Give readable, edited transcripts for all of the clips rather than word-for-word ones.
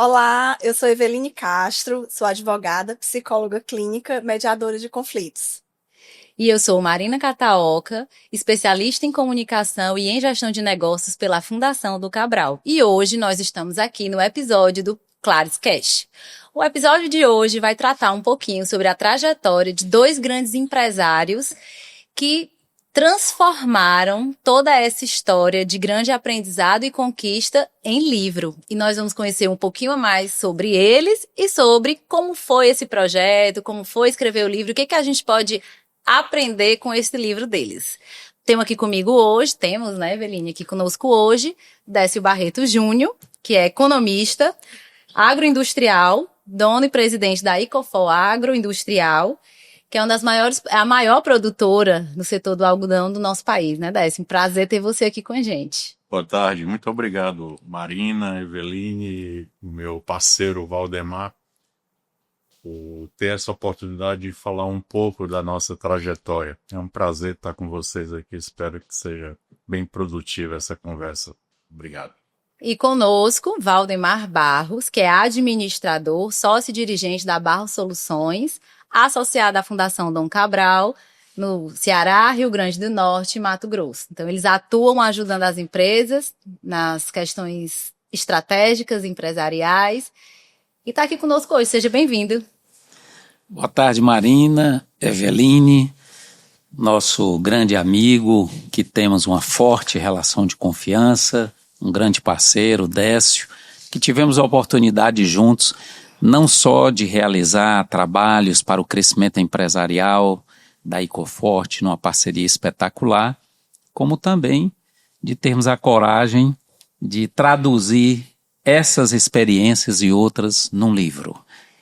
Olá, eu sou Eveline Castro, sou advogada, psicóloga clínica, mediadora de conflitos. E eu sou Marina Cataoca, especialista em comunicação e em gestão de negócios pela Fundação do Cabral. E hoje nós estamos aqui no episódio do Clares Cash. O episódio de hoje vai tratar um pouquinho sobre a trajetória de dois grandes empresários que transformaram toda essa história de grande aprendizado e conquista em livro. E nós vamos conhecer um pouquinho mais sobre eles e sobre como foi esse projeto, como foi escrever o livro, o que que a gente pode aprender com esse livro deles. Temos aqui comigo hoje, temos, né, Eveline, aqui conosco hoje, Décio Barreto Júnior, que é economista, agroindustrial, dono e presidente da Icofol Agroindustrial, que é uma das maiores, é a maior produtora no setor do algodão do nosso país, né, Décio? Um prazer ter você aqui com a gente. Boa tarde, muito obrigado, Marina, Eveline, meu parceiro Valdemar, por ter essa oportunidade de falar um pouco da nossa trajetória. É um prazer estar com vocês aqui, espero que seja bem produtiva essa conversa. Obrigado. E conosco, Valdemar Barros, que é administrador, sócio-dirigente da Barros Soluções, associado à Fundação Dom Cabral, no Ceará, Rio Grande do Norte e Mato Grosso. Então, eles atuam ajudando as empresas nas questões estratégicas, empresariais. E está aqui conosco hoje. Seja bem-vindo. Boa tarde, Marina, Eveline, nosso grande amigo, que temos uma forte relação de confiança, um grande parceiro, Décio, que tivemos a oportunidade juntos não só de realizar trabalhos para o crescimento empresarial da Icoforte, numa parceria espetacular, como também de termos a coragem de traduzir essas experiências e outras num livro.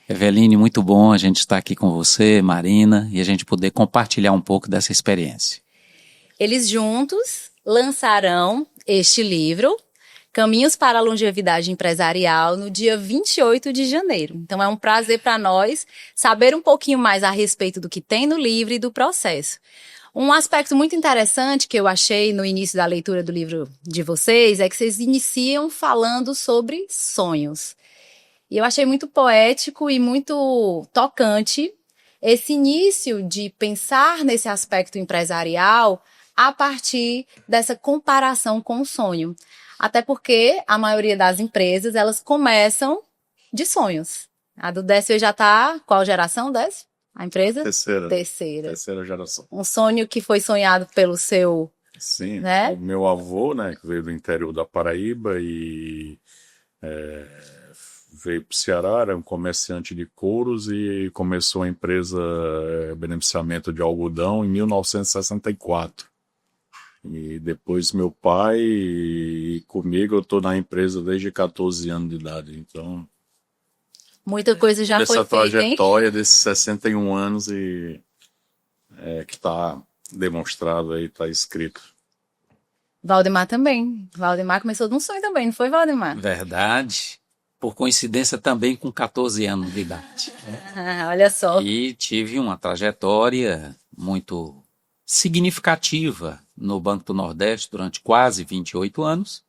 Eveline, muito bom a gente estar aqui com você, Marina, e a gente poder compartilhar um pouco dessa experiência. Eles juntos lançarão este livro, Caminhos para a Longevidade Empresarial, no dia 28 de janeiro. Então é um prazer para nós saber um pouquinho mais a respeito do que tem no livro e do processo. Um aspecto muito interessante que eu achei no início da leitura do livro de vocês é que vocês iniciam falando sobre sonhos. E eu achei muito poético e muito tocante esse início de pensar nesse aspecto empresarial a partir dessa comparação com o sonho. Até porque a maioria das empresas, elas começam de sonhos. A do Décio já está, qual geração, Décio? A empresa? Terceira Terceira. geração. Um sonho que foi sonhado pelo seu, Sim, né? o meu avô, né, que veio do interior da Paraíba e veio para o Ceará, era um comerciante de couros e começou a empresa beneficiamento de algodão em 1964. E depois meu pai e comigo eu estou na empresa desde 14 anos de idade. Então, Muita coisa já foi essa feita, hein? trajetória desses 61 anos e que está demonstrado aí, está escrito. Valdemar também. Valdemar começou de um sonho também, não foi, Valdemar? Verdade. Por coincidência também com 14 anos de idade. Olha só. E tive uma trajetória muito significativa no Banco do Nordeste durante quase 28 anos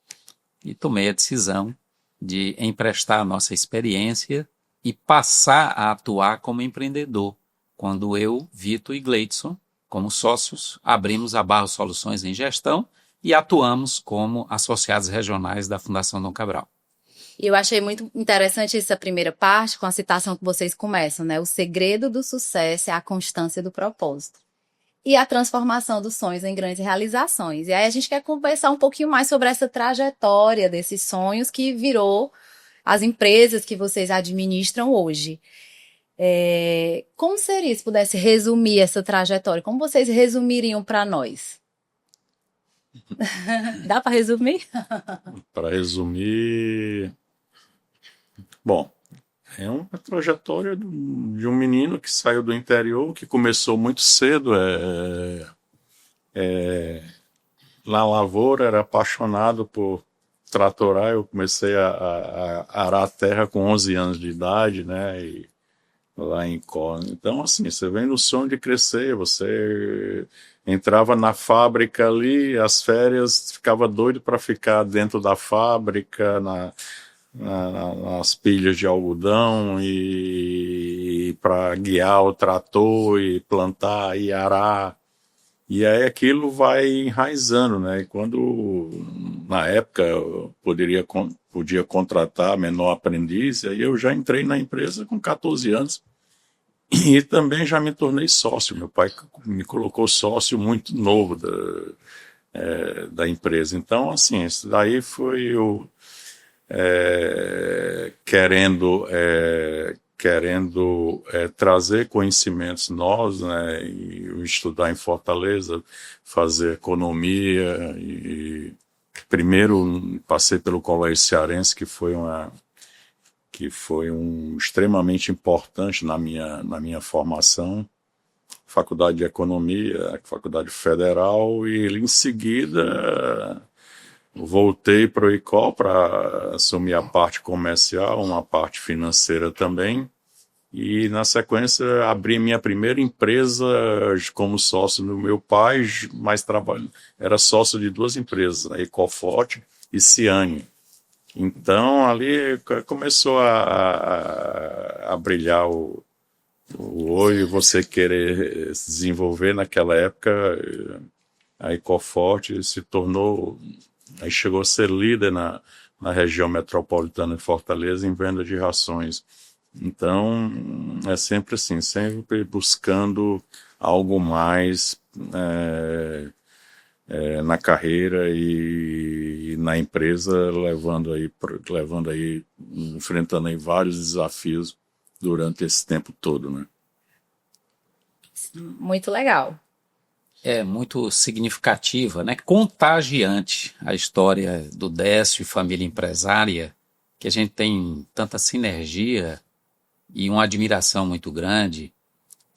e tomei a decisão de emprestar a nossa experiência e passar a atuar como empreendedor, quando eu, Vitor e Gleidson, como sócios, abrimos a Barros Soluções em Gestão e atuamos como associados regionais da Fundação Dom Cabral. E eu achei muito interessante essa primeira parte, com a citação que vocês começam, né? O segredo do sucesso é a constância do propósito. E a transformação dos sonhos em grandes realizações. E aí a gente quer conversar um pouquinho mais sobre essa trajetória desses sonhos que virou as empresas que vocês administram hoje. Como seria se pudesse resumir essa trajetória? Como vocês resumiriam para nós? Dá para resumir? Para resumir, bom, é uma trajetória de um menino que saiu do interior, que começou muito cedo, na lavoura, era apaixonado por tratorar. Eu comecei a arar a terra com 11 anos de idade, né, e lá em Có. Então, assim, você vem no sonho de crescer, você entrava na fábrica ali, as férias, ficava doido para ficar dentro da fábrica, nas pilhas de algodão e para guiar o trator e plantar e arar. E aí aquilo vai enraizando, né? E quando, na época, eu podia contratar menor aprendiz, aí eu já entrei na empresa com 14 anos e também já me tornei sócio. Meu pai me colocou sócio muito novo da empresa. Então, assim, isso daí foi eu querendo trazer conhecimentos novos, né, e estudar em Fortaleza, fazer economia, e primeiro passei pelo Colégio Cearense, que foi extremamente importante na minha formação, Faculdade de Economia, Faculdade Federal, e em seguida voltei para o ICOL para assumir a parte comercial, uma parte financeira também, e na sequência abri minha primeira empresa como sócio do meu pai, mas era sócio de 2 empresas, a Ecoforte e Ciane. Então ali começou a brilhar o olho, você querer se desenvolver. Naquela época a Ecoforte se tornou, aí chegou a ser líder na região metropolitana de Fortaleza em venda de rações. Então, é sempre assim, sempre buscando algo mais na carreira e na empresa, enfrentando aí vários desafios durante esse tempo todo, né? Muito legal. É muito significativa, né? Contagiante a história do Décio e família empresária, que a gente tem tanta sinergia e uma admiração muito grande,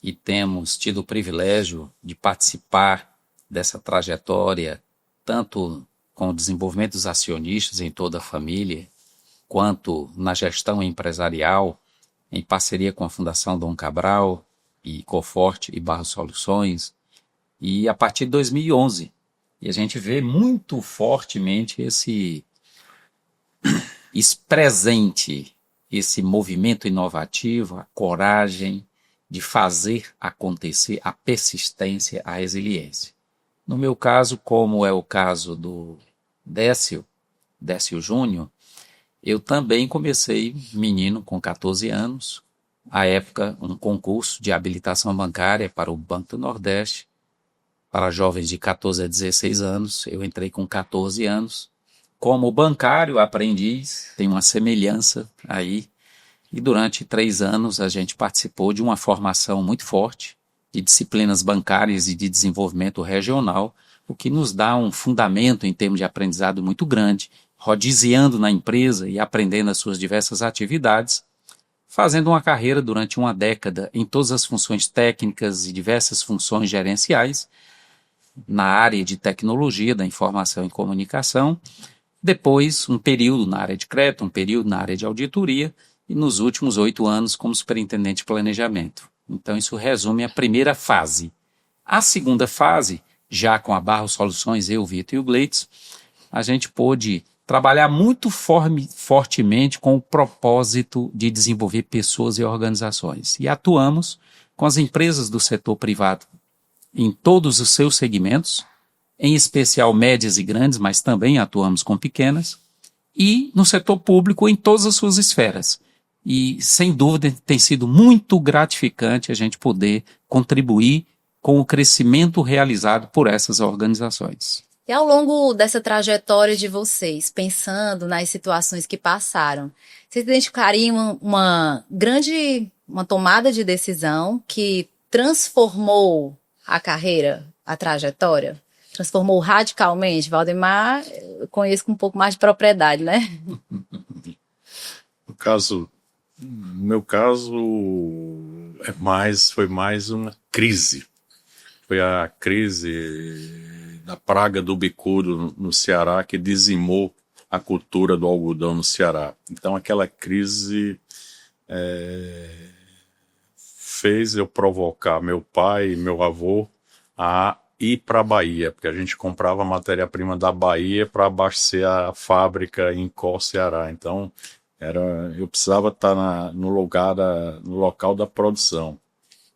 e temos tido o privilégio de participar dessa trajetória, tanto com o desenvolvimento dos acionistas em toda a família, quanto na gestão empresarial, em parceria com a Fundação Dom Cabral, e Coforte e Barro Soluções, e a partir de 2011. E a gente vê muito fortemente esse presente, esse movimento inovativo, a coragem de fazer acontecer, a persistência, a resiliência. No meu caso, como é o caso do Décio Júnior, eu também comecei menino com 14 anos, à época um concurso de habilitação bancária para o Banco do Nordeste, para jovens de 14 a 16 anos. Eu entrei com 14 anos, como bancário aprendiz, tem uma semelhança aí, e durante 3 anos a gente participou de uma formação muito forte de disciplinas bancárias e de desenvolvimento regional, o que nos dá um fundamento em termos de aprendizado muito grande, rodiziando na empresa e aprendendo as suas diversas atividades, fazendo uma carreira durante uma década em todas as funções técnicas e diversas funções gerenciais, na área de tecnologia, da informação e comunicação, depois um período na área de crédito, um período na área de auditoria, e nos últimos 8 anos como superintendente de planejamento. Então isso resume a primeira fase. A segunda fase, já com a Barro Soluções, eu, o Vitor e o Gleitson, a gente pôde trabalhar muito fortemente com o propósito de desenvolver pessoas e organizações. E atuamos com as empresas do setor privado em todos os seus segmentos, em especial médias e grandes, mas também atuamos com pequenas, e no setor público em todas as suas esferas. E, sem dúvida, tem sido muito gratificante a gente poder contribuir com o crescimento realizado por essas organizações. E ao longo dessa trajetória de vocês, pensando nas situações que passaram, vocês identificariam uma tomada de decisão que transformou a carreira, a trajetória? Transformou radicalmente? Valdemar, eu conheço com um pouco mais de propriedade, né? No meu caso, foi mais uma crise. Foi a crise da praga do bicudo no Ceará que dizimou a cultura do algodão no Ceará. Então aquela crise fez eu provocar meu pai e meu avô a ir para a Bahia, porque a gente comprava matéria-prima da Bahia para abastecer a fábrica em Có, Ceará. Então Eu precisava estar no no local da produção.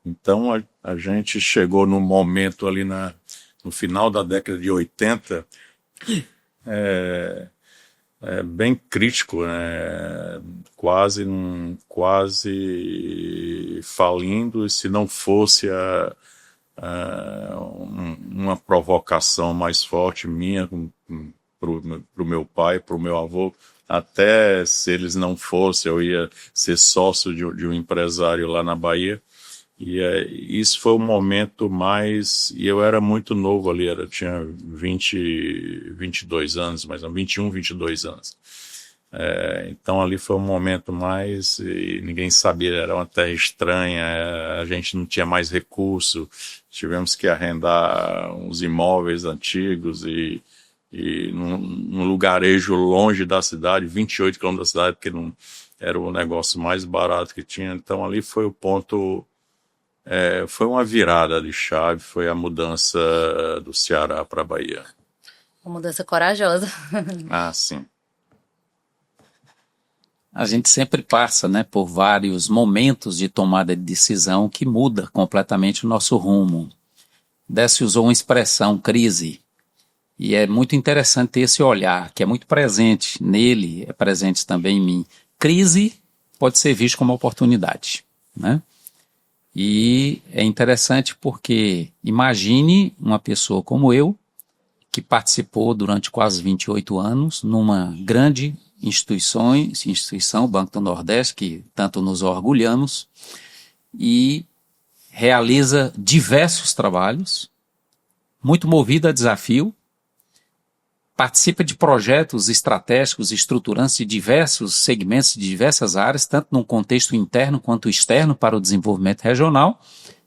Então a gente chegou num momento ali no final da década de 80, bem crítico, né? Quase falindo, e se não fosse uma provocação mais forte minha para o meu pai, para o meu avô, até se eles não fossem, eu ia ser sócio de um empresário lá na Bahia. E isso foi o momento mais... E eu era muito novo ali, tinha 22 anos, mais ou menos, 21, 22 anos. Então ali foi um momento mais... E ninguém sabia, era uma terra estranha, a gente não tinha mais recurso, tivemos que arrendar uns imóveis antigos e num lugarejo longe da cidade, 28 quilômetros da cidade, porque não era o negócio mais barato que tinha. Então ali foi o ponto... foi uma virada de chave, foi a mudança do Ceará para a Bahia. Uma mudança corajosa. Ah, sim. A gente sempre passa, né, por vários momentos de tomada de decisão que muda completamente o nosso rumo. Décio usou uma expressão, crise, e é muito interessante ter esse olhar, que é muito presente nele, é presente também em mim. Crise pode ser visto como oportunidade, né? E é interessante porque imagine uma pessoa como eu, que participou durante quase 28 anos numa grande instituição, Banco do Nordeste, que tanto nos orgulhamos, e realiza diversos trabalhos, muito movido a desafio, participa de projetos estratégicos e estruturantes de diversos segmentos, de diversas áreas, tanto num contexto interno quanto externo para o desenvolvimento regional,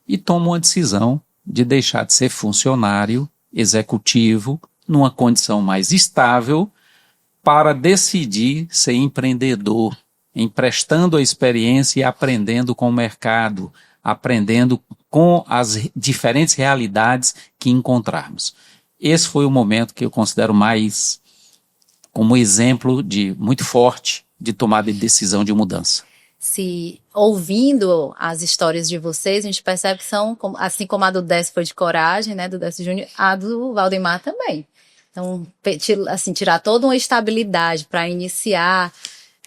e toma uma decisão de deixar de ser funcionário executivo numa condição mais estável para decidir ser empreendedor, emprestando a experiência e aprendendo com o mercado, aprendendo com as diferentes realidades que encontrarmos. Esse foi o momento que eu considero mais como exemplo de muito forte de tomada de decisão de mudança. Se ouvindo as histórias de vocês, a gente percebe que são, assim como a do Décio foi de coragem, né, do Décio Júnior, a do Valdemar também. Então, assim, tirar toda uma estabilidade para iniciar,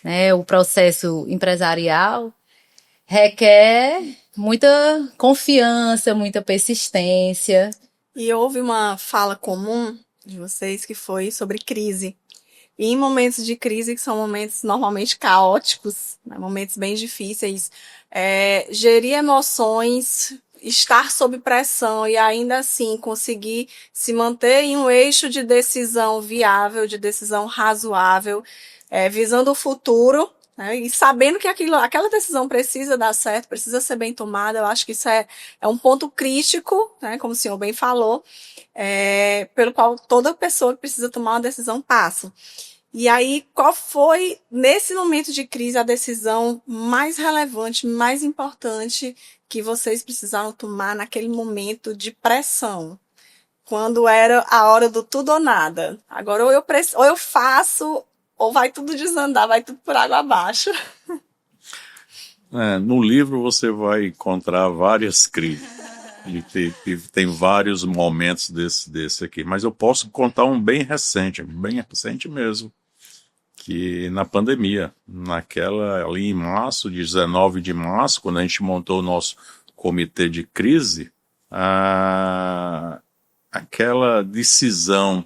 né, o processo empresarial requer muita confiança, muita persistência. E houve uma fala comum de vocês que foi sobre crise. E em momentos de crise, que são momentos normalmente caóticos, né, momentos bem difíceis, gerir emoções, estar sob pressão e ainda assim conseguir se manter em um eixo de decisão viável, de decisão razoável, visando o futuro, né, e sabendo que aquela decisão precisa dar certo, precisa ser bem tomada. Eu acho que isso é um ponto crítico, né, como o senhor bem falou, pelo qual toda pessoa que precisa tomar uma decisão passa. E aí, qual foi, nesse momento de crise, a decisão mais relevante, mais importante que vocês precisaram tomar naquele momento de pressão? Quando era a hora do tudo ou nada. Agora, ou eu faço, ou vai tudo desandar, vai tudo por água abaixo. No livro você vai encontrar várias crises. E tem vários momentos desse aqui. Mas eu posso contar um bem recente mesmo. Que na pandemia, ali em março, 19 de março, quando a gente montou o nosso comitê de crise, aquela decisão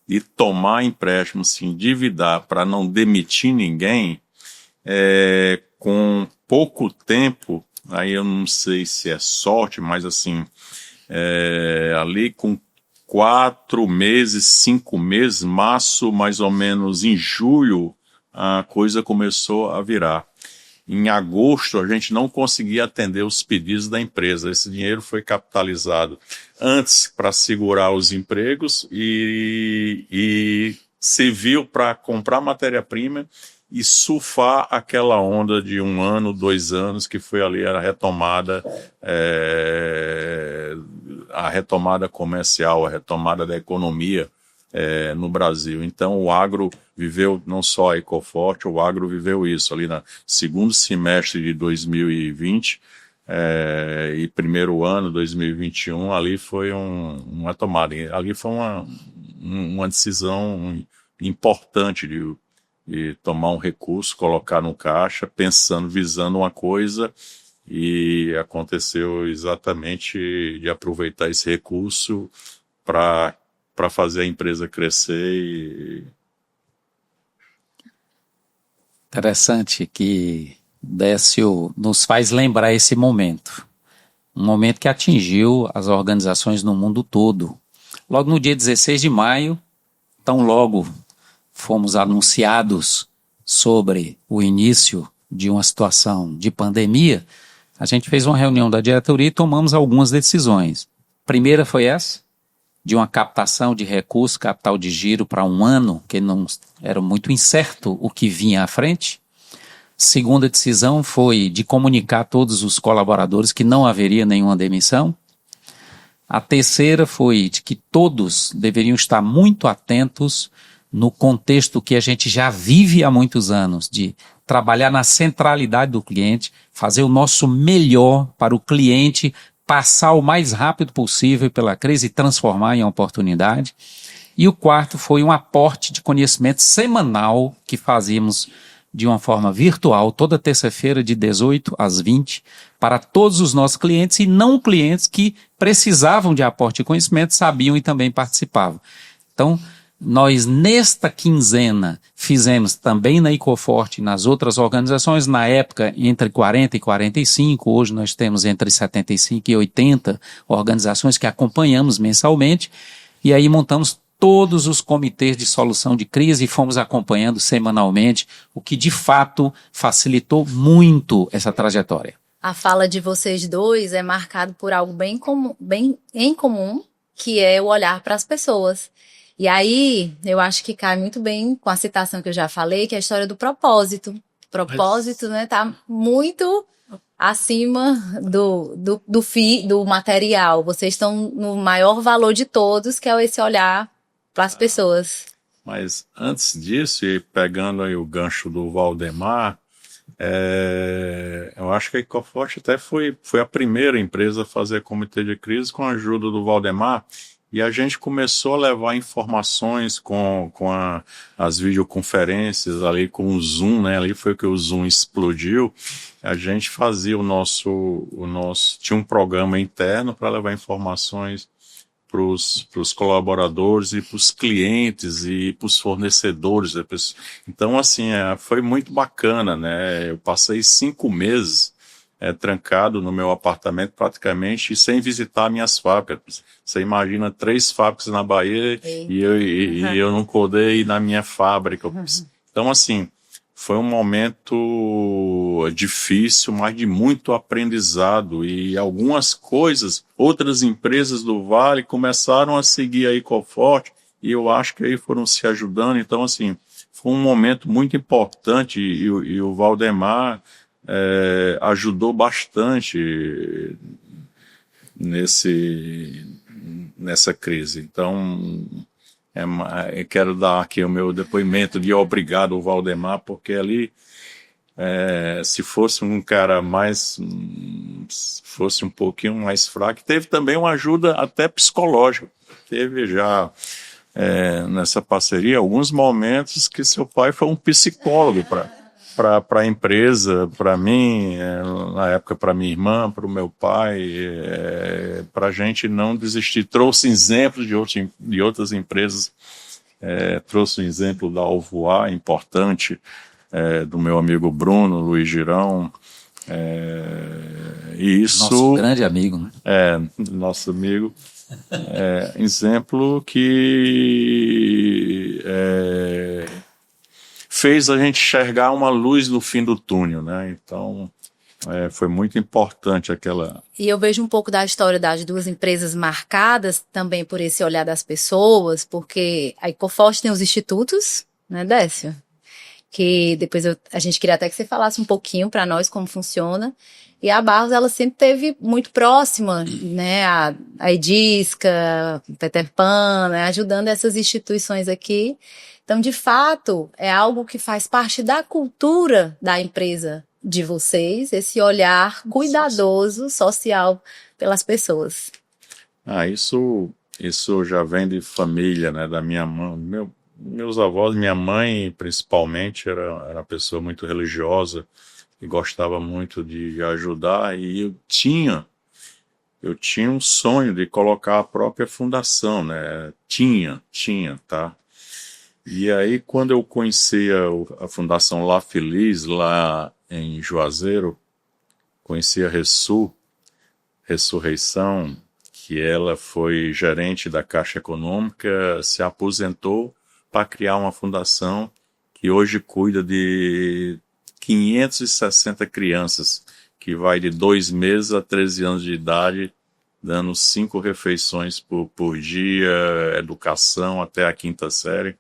de tomar empréstimo, se endividar para não demitir ninguém, com pouco tempo, aí eu não sei se é sorte, mas assim, ali com 4 meses, 5 meses, março, mais ou menos em julho, a coisa começou a virar. Em agosto, a gente não conseguia atender os pedidos da empresa. Esse dinheiro foi capitalizado antes para segurar os empregos e serviu para comprar matéria-prima e surfar aquela onda de 1 ano, 2 anos, que foi ali a retomada comercial, a retomada da economia no Brasil. Então, o agro viveu, não só a Ecoforte, o agro viveu isso ali no segundo semestre de 2020 e primeiro ano, 2021, ali foi uma tomada, ali foi uma decisão importante de tomar um recurso, colocar no caixa, pensando, visando uma coisa, e aconteceu exatamente de aproveitar esse recurso para fazer a empresa crescer. Interessante que Décio nos faz lembrar esse momento. Um momento que atingiu as organizações no mundo todo. Logo no dia 16 de maio, tão logo fomos anunciados sobre o início de uma situação de pandemia, a gente fez uma reunião da diretoria e tomamos algumas decisões. A primeira foi essa, de uma captação de recursos, capital de giro para um ano, que não era muito incerto o que vinha à frente. Segunda decisão foi de comunicar a todos os colaboradores que não haveria nenhuma demissão. A terceira foi de que todos deveriam estar muito atentos no contexto que a gente já vive há muitos anos, de trabalhar na centralidade do cliente, fazer o nosso melhor para o cliente passar o mais rápido possível pela crise e transformar em oportunidade. E o quarto foi um aporte de conhecimento semanal que fazíamos de uma forma virtual, toda terça-feira de 18 às 20, para todos os nossos clientes e não clientes que precisavam de aporte de conhecimento, sabiam e também participavam. Então, nós nesta quinzena fizemos também na Ecoforte e nas outras organizações, na época entre 40 e 45, hoje nós temos entre 75 e 80 organizações que acompanhamos mensalmente, e aí montamos todos os comitês de solução de crise e fomos acompanhando semanalmente, o que de fato facilitou muito essa trajetória. A fala de vocês dois é marcada por algo bem em comum, que é o olhar para as pessoas. E aí, eu acho que cai muito bem com a citação que eu já falei, que é a história do propósito. Propósito, né, tá muito acima do material. Vocês estão no maior valor de todos, que é esse olhar para as pessoas. Mas antes disso, e pegando aí o gancho do Valdemar, eu acho que a Ecoforte até foi a primeira empresa a fazer comitê de crise com a ajuda do Valdemar, e a gente começou a levar informações com as videoconferências ali, com o Zoom, né? Ali foi que o Zoom explodiu. A gente fazia tinha um programa interno para levar informações para os colaboradores e para os clientes e para os fornecedores. Então, assim, foi muito bacana, né? Eu passei 5 meses trancado no meu apartamento praticamente e sem visitar minhas fábricas. Você imagina 3 fábricas na Bahia e eu não podei ir na minha fábrica. Então, assim, foi um momento difícil, mas de muito aprendizado, e algumas coisas, outras empresas do Vale começaram a seguir a Ecoforte e eu acho que aí foram se ajudando. Então, assim, foi um momento muito importante e o Valdemar ajudou bastante nessa crise. Então, eu quero dar aqui o meu depoimento de obrigado ao Valdemar, porque ali, se fosse um cara fosse um pouquinho mais fraco, teve também uma ajuda até psicológica. Teve já nessa parceria alguns momentos que seu pai foi um psicólogo para a empresa, para mim, na época para minha irmã, para o meu pai, para a gente não desistir. Trouxe exemplos de outras empresas, trouxe um exemplo da Alvoar, importante, do meu amigo Bruno, Luiz Girão, e isso... Nosso grande amigo, né? Nosso amigo. Exemplo que... fez a gente enxergar uma luz no fim do túnel, né? Então, foi muito importante aquela... E eu vejo um pouco da história das duas empresas marcadas também por esse olhar das pessoas, porque a Ecoforte tem os institutos, né, Décio? que depois a gente queria até que você falasse um pouquinho para nós como funciona. E a Barros, ela sempre teve muito próxima, né, a Edisca, Peter Pan, né, ajudando essas instituições aqui. Então, de fato, é algo que faz parte da cultura da empresa de vocês, esse olhar cuidadoso, social pelas pessoas. Isso já vem de família, né, da minha mãe, meus avós, minha mãe principalmente era uma pessoa muito religiosa e gostava muito de ajudar, e eu tinha um sonho de colocar a própria fundação, né? Tinha, tá? E aí, quando eu conheci a Fundação La Feliz, lá em Juazeiro, conheci a Ressurreição, que ela foi gerente da Caixa Econômica, se aposentou para criar uma fundação que hoje cuida de 560 crianças, que vai de 2 meses a 13 anos de idade, dando 5 refeições por dia, educação até a 5ª série.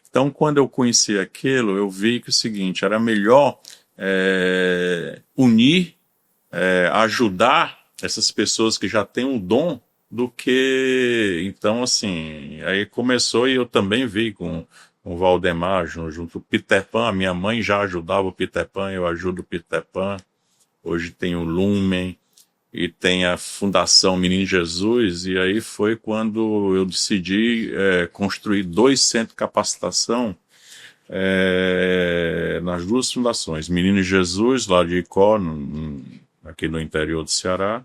Então, quando eu conheci aquilo, eu vi que o seguinte, era melhor unir, ajudar essas pessoas que já têm um dom, do que... Então, assim, aí começou, e eu também vi com o Valdemar, junto o Peter Pan. A minha mãe já ajudava o Peter Pan, eu ajudo o Peter Pan. Hoje tem o Lumen e tem a Fundação Menino Jesus, e aí foi quando eu decidi construir 2 centros de capacitação nas 2 fundações. Menino Jesus, lá de Icó, aqui no interior do Ceará,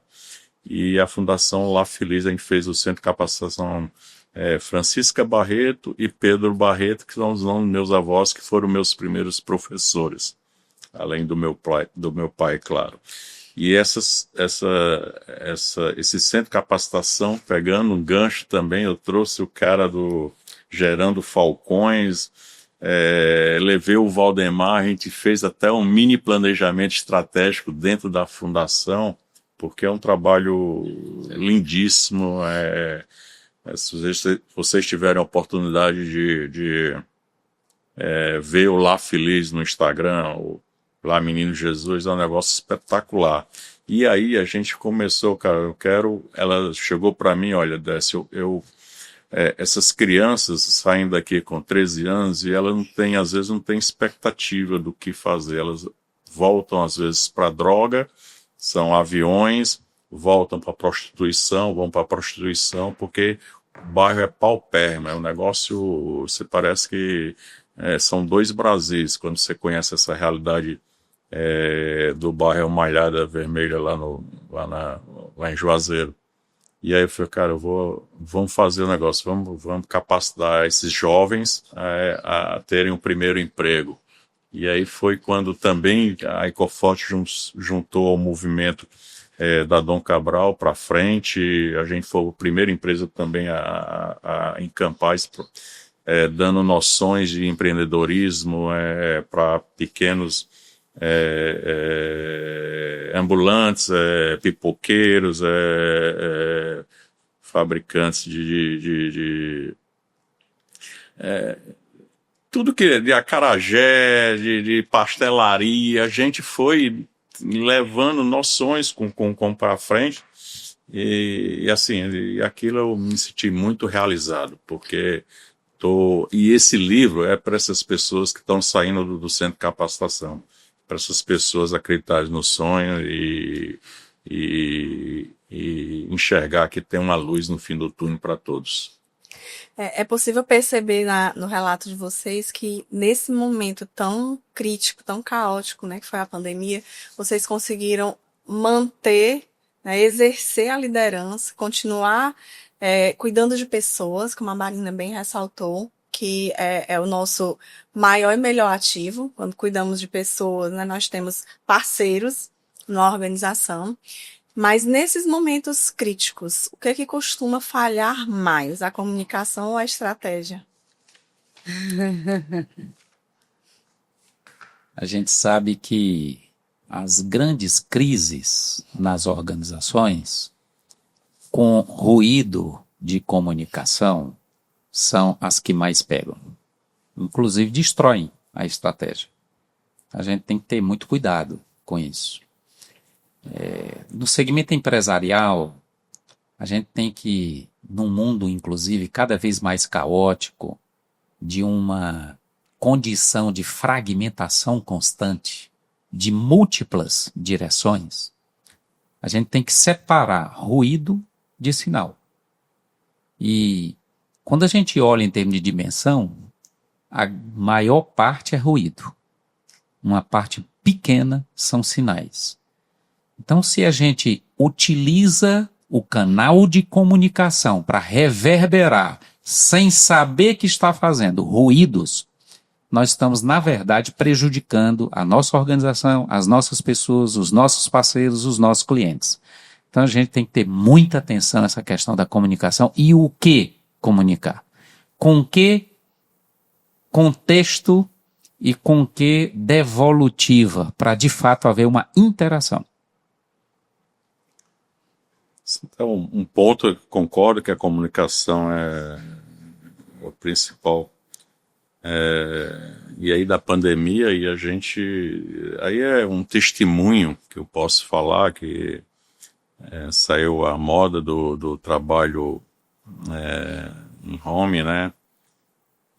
e a Fundação La Feliz. A gente fez o centro de capacitação Francisca Barreto e Pedro Barreto, que são os nomes dos meus avós, que foram meus primeiros professores, além do meu pai, claro. E esse centro de capacitação, pegando um gancho também, eu trouxe o cara do Gerando Falcões, levei o Valdemar, a gente fez até um mini planejamento estratégico dentro da fundação, porque é um trabalho lindíssimo. Se vocês tiverem a oportunidade de ver o Lá Feliz no Instagram, Lá Menino Jesus, é um negócio espetacular. E aí a gente começou, cara, ela chegou para mim, olha, Décio, essas crianças saem daqui com 13 anos e elas às vezes não têm expectativa do que fazer, elas voltam às vezes para droga, são aviões, voltam para prostituição, vão para prostituição, porque o bairro é paupérrimo, é um negócio, você parece que são 2 Brasis, quando você conhece essa realidade do bairro Malhada Vermelha lá em Juazeiro. E aí eu falei, cara, vamos fazer o negócio, vamos capacitar esses jovens a terem o primeiro emprego. E aí foi quando também a Ecoforte juntou ao movimento da Dom Cabral para frente. A gente foi a primeira empresa também a encampar dando noções de empreendedorismo para pequenos ambulantes, pipoqueiros, fabricantes de tudo que de acarajé, de pastelaria. A gente foi levando noções com para frente, e assim, aquilo eu me senti muito realizado, porque e esse livro é para essas pessoas que estão saindo do centro de capacitação, para essas pessoas acreditarem no sonho e enxergar que tem uma luz no fim do túnel para todos. É possível perceber no relato de vocês que nesse momento tão crítico, tão caótico, né, que foi a pandemia, vocês conseguiram manter, né, exercer a liderança, continuar cuidando de pessoas, como a Marina bem ressaltou, que é o nosso maior e melhor ativo. Quando cuidamos de pessoas, né, nós temos parceiros na organização. Mas nesses momentos críticos, o que é que costuma falhar mais, a comunicação ou a estratégia? A gente sabe que as grandes crises nas organizações, com ruído de comunicação, são as que mais pegam. Inclusive destroem a estratégia. A gente tem que ter muito cuidado com isso. No segmento empresarial, a gente tem que, num mundo, inclusive, cada vez mais caótico, de uma condição de fragmentação constante, de múltiplas direções, a gente tem que separar ruído de sinal. E quando a gente olha em termos de dimensão, a maior parte é ruído. Uma parte pequena são sinais. Então, se a gente utiliza o canal de comunicação para reverberar, sem saber que está fazendo ruídos, nós estamos, na verdade, prejudicando a nossa organização, as nossas pessoas, os nossos parceiros, os nossos clientes. Então, a gente tem que ter muita atenção nessa questão da comunicação e o que comunicar. Com que contexto e com que devolutiva, para de fato haver uma interação. Então, um ponto, eu concordo que a comunicação é o principal. E aí da pandemia, e a gente... Aí é um testemunho que eu posso falar, que saiu a moda do trabalho em home, né?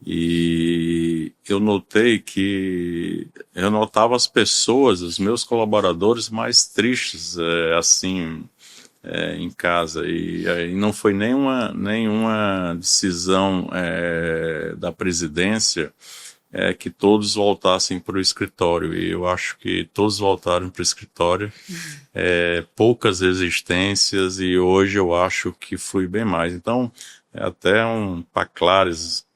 E eu notei que eu notava as pessoas, os meus colaboradores mais tristes, assim, em casa, e não foi nenhuma decisão da presidência que todos voltassem para o escritório, e eu acho que todos voltaram para o escritório, poucas resistências, e hoje eu acho que fui bem mais. Então, até para Clares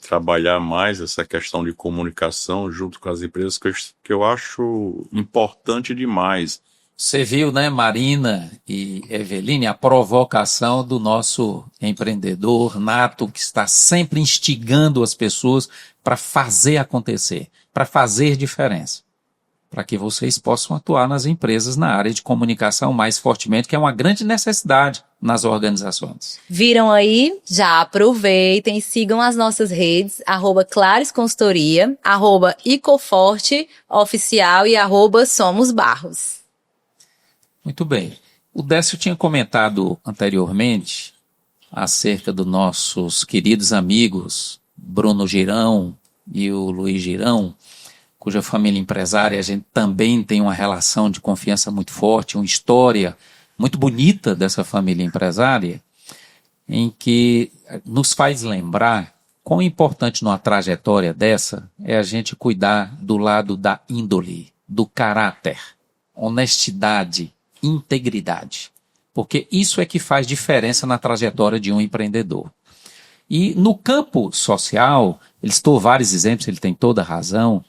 trabalhar mais essa questão de comunicação junto com as empresas, que eu acho importante demais. Você viu, né, Marina e Eveline, a provocação do nosso empreendedor nato, que está sempre instigando as pessoas para fazer acontecer, para fazer diferença, para que vocês possam atuar nas empresas na área de comunicação mais fortemente, que é uma grande necessidade nas organizações. Viram aí? Já aproveitem, sigam as nossas redes, @claresconsultoria, @icoforteoficial e @somosbarros. Muito bem. O Décio tinha comentado anteriormente acerca dos nossos queridos amigos Bruno Girão e o Luiz Girão, cuja família empresária a gente também tem uma relação de confiança muito forte, uma história muito bonita dessa família empresária, em que nos faz lembrar quão importante numa trajetória dessa é a gente cuidar do lado da índole, do caráter, honestidade, integridade, porque isso é que faz diferença na trajetória de um empreendedor. E no campo social, ele citou vários exemplos, ele tem toda a razão,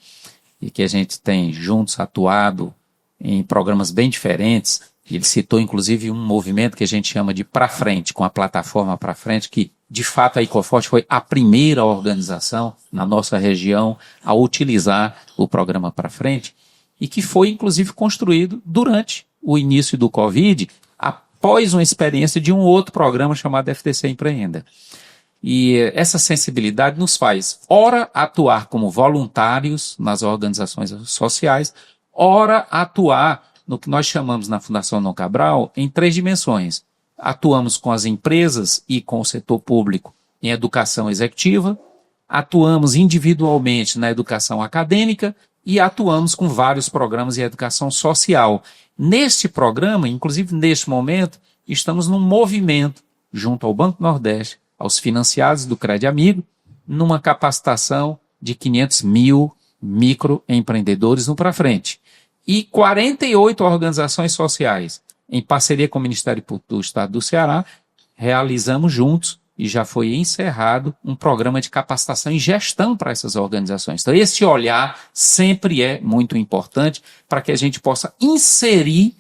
e que a gente tem juntos atuado em programas bem diferentes. Ele citou inclusive um movimento que a gente chama de Pra Frente, com a plataforma Pra Frente, que de fato a Icoforte foi a primeira organização na nossa região a utilizar o programa Pra Frente, e que foi inclusive construído durante o início do Covid, após uma experiência de um outro programa chamado FTC Empreenda. E essa sensibilidade nos faz, ora, atuar como voluntários nas organizações sociais, ora, atuar no que nós chamamos na Fundação Dom Cabral em 3 dimensões. Atuamos com as empresas e com o setor público em educação executiva, atuamos individualmente na educação acadêmica e atuamos com vários programas de educação social. Neste programa, inclusive neste momento, estamos num movimento junto ao Banco Nordeste, aos financiados do Crédito Amigo, numa capacitação de 500 mil microempreendedores no Pra Frente. E 48 organizações sociais, em parceria com o Ministério Público do Estado do Ceará, realizamos juntos, e já foi encerrado, um programa de capacitação e gestão para essas organizações. Então, esse olhar sempre é muito importante para que a gente possa inserir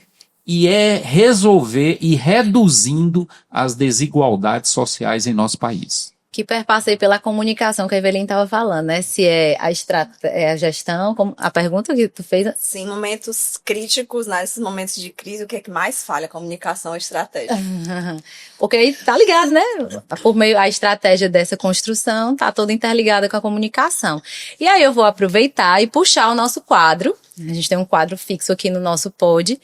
e resolver e reduzindo as desigualdades sociais em nosso país. que perpassei pela comunicação que a Evelyn estava falando, né? Se é a gestão, a pergunta que tu fez. Sim, momentos críticos, nesses momentos de crise, o que é que mais falha? Comunicação e estratégia. Porque aí tá ligado, né? Por meio a estratégia dessa construção, tá toda interligada com a comunicação. E aí eu vou aproveitar e puxar o nosso quadro. A gente tem um quadro fixo aqui no nosso pod,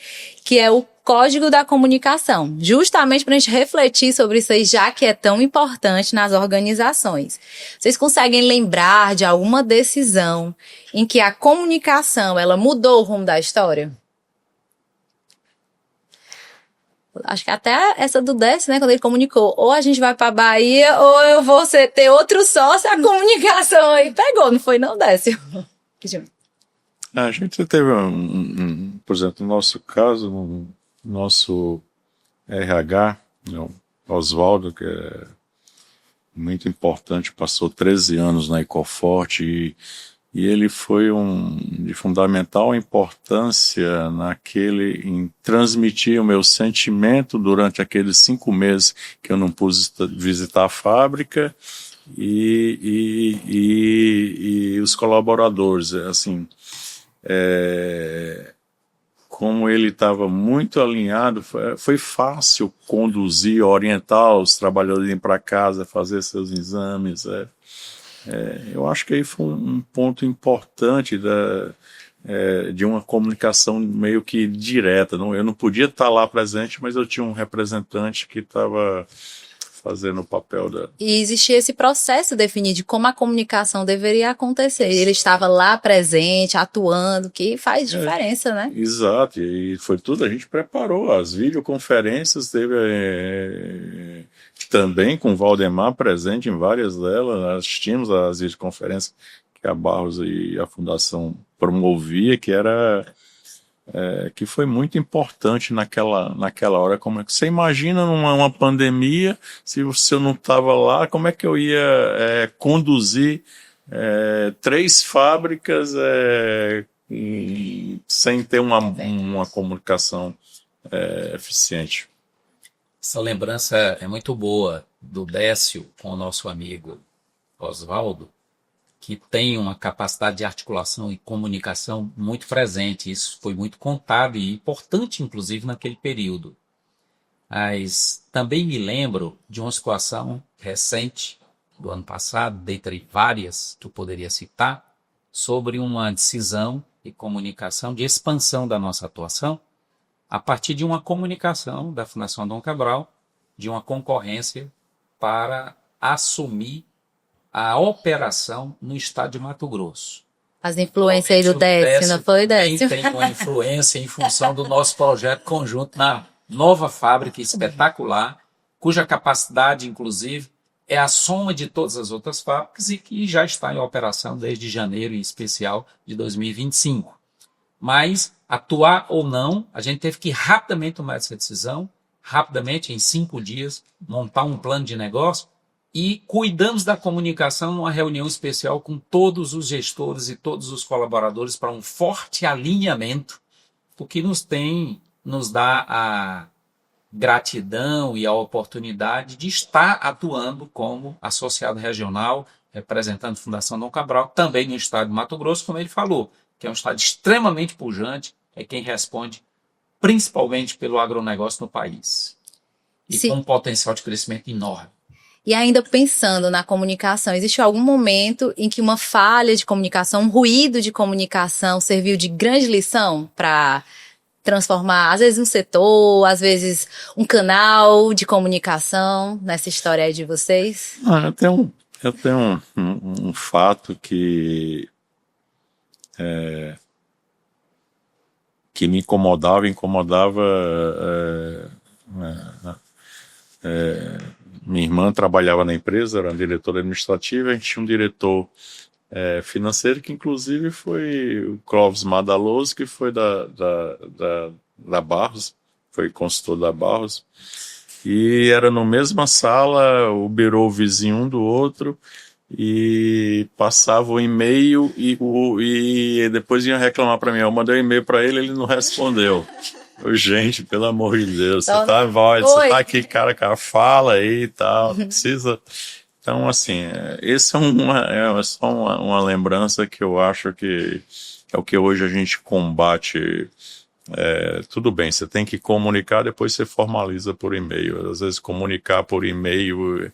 que é o Código da Comunicação, justamente para a gente refletir sobre isso aí, já que é tão importante nas organizações. Vocês conseguem lembrar de alguma decisão em que a comunicação ela mudou o rumo da história? Acho que até essa do Décio, né, quando ele comunicou, ou a gente vai para Bahia, ou eu vou ter outro sócio, a comunicação aí pegou, não foi não, Décio? A gente teve, por exemplo, no nosso caso, no nosso RH, o Oswaldo, que é muito importante, passou 13 anos na Ecoforte e ele foi de fundamental importância em transmitir o meu sentimento durante aqueles 5 meses que eu não pude visitar a fábrica e os colaboradores, assim, como ele estava muito alinhado, foi fácil conduzir, orientar os trabalhadores a ir para casa, fazer seus exames. Eu acho que aí foi um ponto importante de uma comunicação meio que direta. Eu não podia estar lá presente, mas eu tinha um representante que estava fazendo o papel da... E existia esse processo definido de como a comunicação deveria acontecer. Ele estava lá presente, atuando, que faz diferença, né? Exato, e foi tudo, a gente preparou. As videoconferências teve também com o Valdemar presente em várias delas. Nós assistimos às videoconferências que a Barros e a Fundação promovia, que foi muito importante naquela hora. Como é que você imagina numa pandemia, se eu não estava lá, como é que eu ia conduzir 3 fábricas sem ter uma comunicação eficiente? Essa lembrança é muito boa do Décio com o nosso amigo Oswaldo, que tem uma capacidade de articulação e comunicação muito presente. Isso foi muito contado e importante, inclusive, naquele período. Mas também me lembro de uma situação recente, do ano passado, dentre várias que eu poderia citar, sobre uma decisão e comunicação de expansão da nossa atuação a partir de uma comunicação da Fundação Dom Cabral, de uma concorrência para assumir a operação no estado de Mato Grosso. As influências aí do Décio, não foi, Décio? Tem uma influência em função do nosso projeto conjunto na nova fábrica espetacular, cuja capacidade, inclusive, é a soma de todas as outras fábricas e que já está em operação desde janeiro, em especial, de 2025. Mas, atuar ou não, a gente teve que rapidamente tomar essa decisão, rapidamente, em 5 dias, montar um plano de negócio, e cuidamos da comunicação numa reunião especial com todos os gestores e todos os colaboradores para um forte alinhamento, o que nos dá a gratidão e a oportunidade de estar atuando como associado regional, representando a Fundação Dom Cabral, também no estado de Mato Grosso, como ele falou, que é um estado extremamente pujante, é quem responde principalmente pelo agronegócio no país. E com um potencial de crescimento enorme. E ainda pensando na comunicação, existe algum momento em que uma falha de comunicação, um ruído de comunicação serviu de grande lição para transformar, às vezes, um setor, às vezes, um canal de comunicação nessa história aí de vocês? Eu tenho um fato que me incomodava. Minha irmã trabalhava na empresa, era uma diretora administrativa, a gente tinha um diretor financeiro, que inclusive foi o Clóvis Madaloso, que foi da Barros, foi consultor da Barros, e era na mesma sala, o birô vizinho um do outro, e passava o e-mail e depois ia reclamar para mim. Eu mandei um e-mail para ele, ele não respondeu. Gente, pelo amor de Deus, você tá aqui, cara, fala aí e tal, precisa... Então, assim, esse é só uma lembrança que eu acho que é o que hoje a gente combate. Tudo bem, você tem que comunicar, depois você formaliza por e-mail. Às vezes comunicar por e-mail,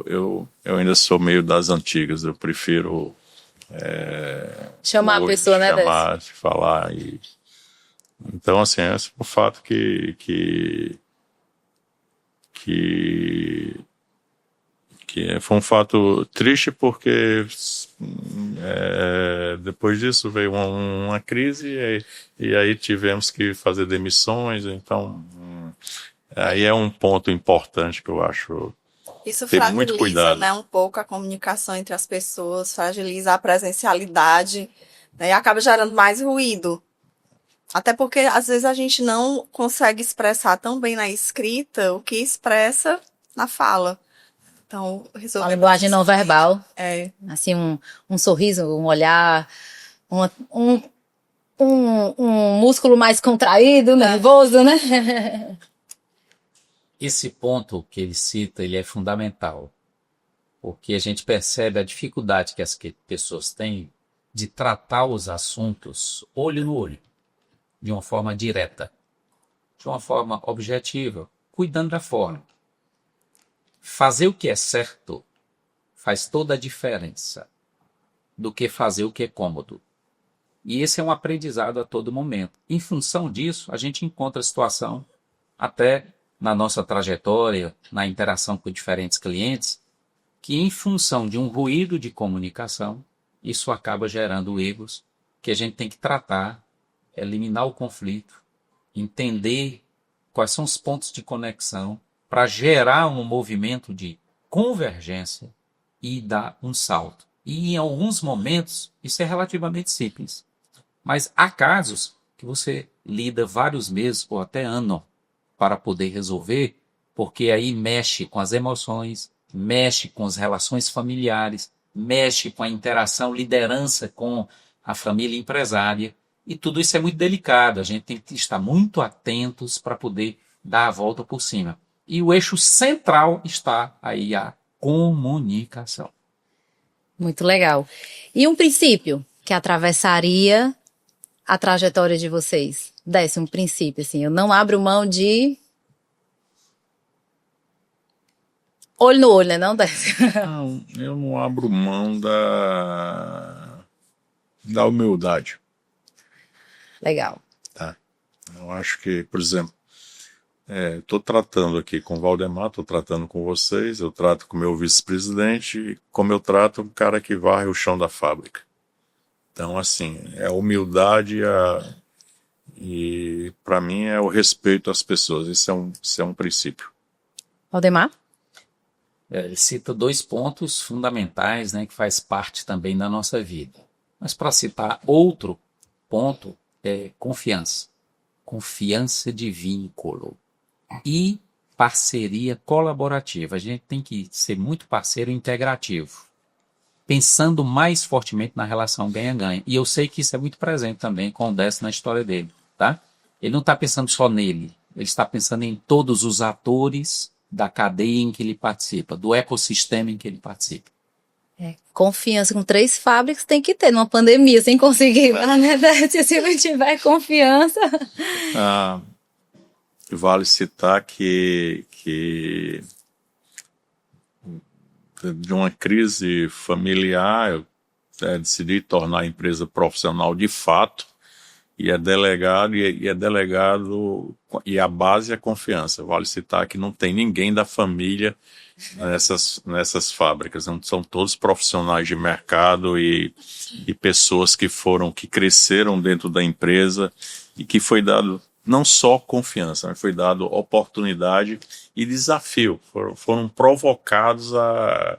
eu ainda sou meio das antigas, eu prefiro Chamar a hoje pessoa, né, Décio? chamar, falar. Então, assim, esse é o fato que foi um fato triste porque depois disso veio uma crise e aí tivemos que fazer demissões, então aí é um ponto importante que eu acho Isso ter muito fragiliza, cuidado. né, um pouco a comunicação entre as pessoas, fragiliza a presencialidade, né, e acaba gerando mais ruído. Até porque às vezes a gente não consegue expressar tão bem na escrita o que expressa na fala. Então, Uma resolvemos linguagem não verbal, assim, um sorriso, um olhar, um, um, um músculo mais contraído, nervoso, né? Esse ponto que ele cita, ele é fundamental, porque a gente percebe a dificuldade que as pessoas têm de tratar os assuntos olho no olho, de uma forma direta, de uma forma objetiva, cuidando da forma. Fazer o que é certo faz toda a diferença do que fazer o que é cômodo. E esse é um aprendizado a todo momento. Em função disso, a gente encontra a situação, até na nossa trajetória, na interação com diferentes clientes, que em função de um ruído de comunicação, isso acaba gerando erros que a gente tem que tratar, eliminar o conflito, entender quais são os pontos de conexão para gerar um movimento de convergência e dar um salto. E em alguns momentos isso é relativamente simples. Mas há casos que você lida vários meses ou até ano para poder resolver, porque aí mexe com as emoções, mexe com as relações familiares, mexe com a interação, liderança com a família empresária. E tudo isso é muito delicado, a gente tem que estar muito atentos para poder dar a volta por cima. E o eixo central está aí a comunicação. Muito legal. E um princípio que atravessaria a trajetória de vocês? Desse um princípio, assim, eu não abro mão de olho no olho, né? Não, Décio? Não, eu não abro mão da humildade, Legal. tá? Eu acho que, por exemplo, estou tratando aqui com o Valdemar, estou tratando com vocês, eu trato com o meu vice-presidente, como eu trato o cara que varre o chão da fábrica. Então, assim, é a humildade e, para mim, é o respeito às pessoas. Isso é um princípio. Valdemar? Ele cita 2 pontos fundamentais, né, que faz parte também da nossa vida. Mas para citar outro ponto, é confiança. Confiança de vínculo. E parceria colaborativa. A gente tem que ser muito parceiro integrativo, pensando mais fortemente na relação ganha-ganha. E eu sei que isso é muito presente também com o Décio na história dele, tá? Ele não está pensando só nele, ele está pensando em todos os atores da cadeia em que ele participa, do ecossistema em que ele participa. Confiança com 3 fábricas tem que ter numa pandemia, sem conseguir lá, né, Décio? Se não tiver confiança. Vale citar que de uma crise familiar, eu decidi tornar a empresa profissional de fato, e é delegado, e a base é confiança. Vale citar que não tem ninguém da família nessas fábricas, são todos profissionais de mercado e pessoas que cresceram dentro da empresa e que foi dado não só confiança, mas foi dado oportunidade e desafio. Foram provocados a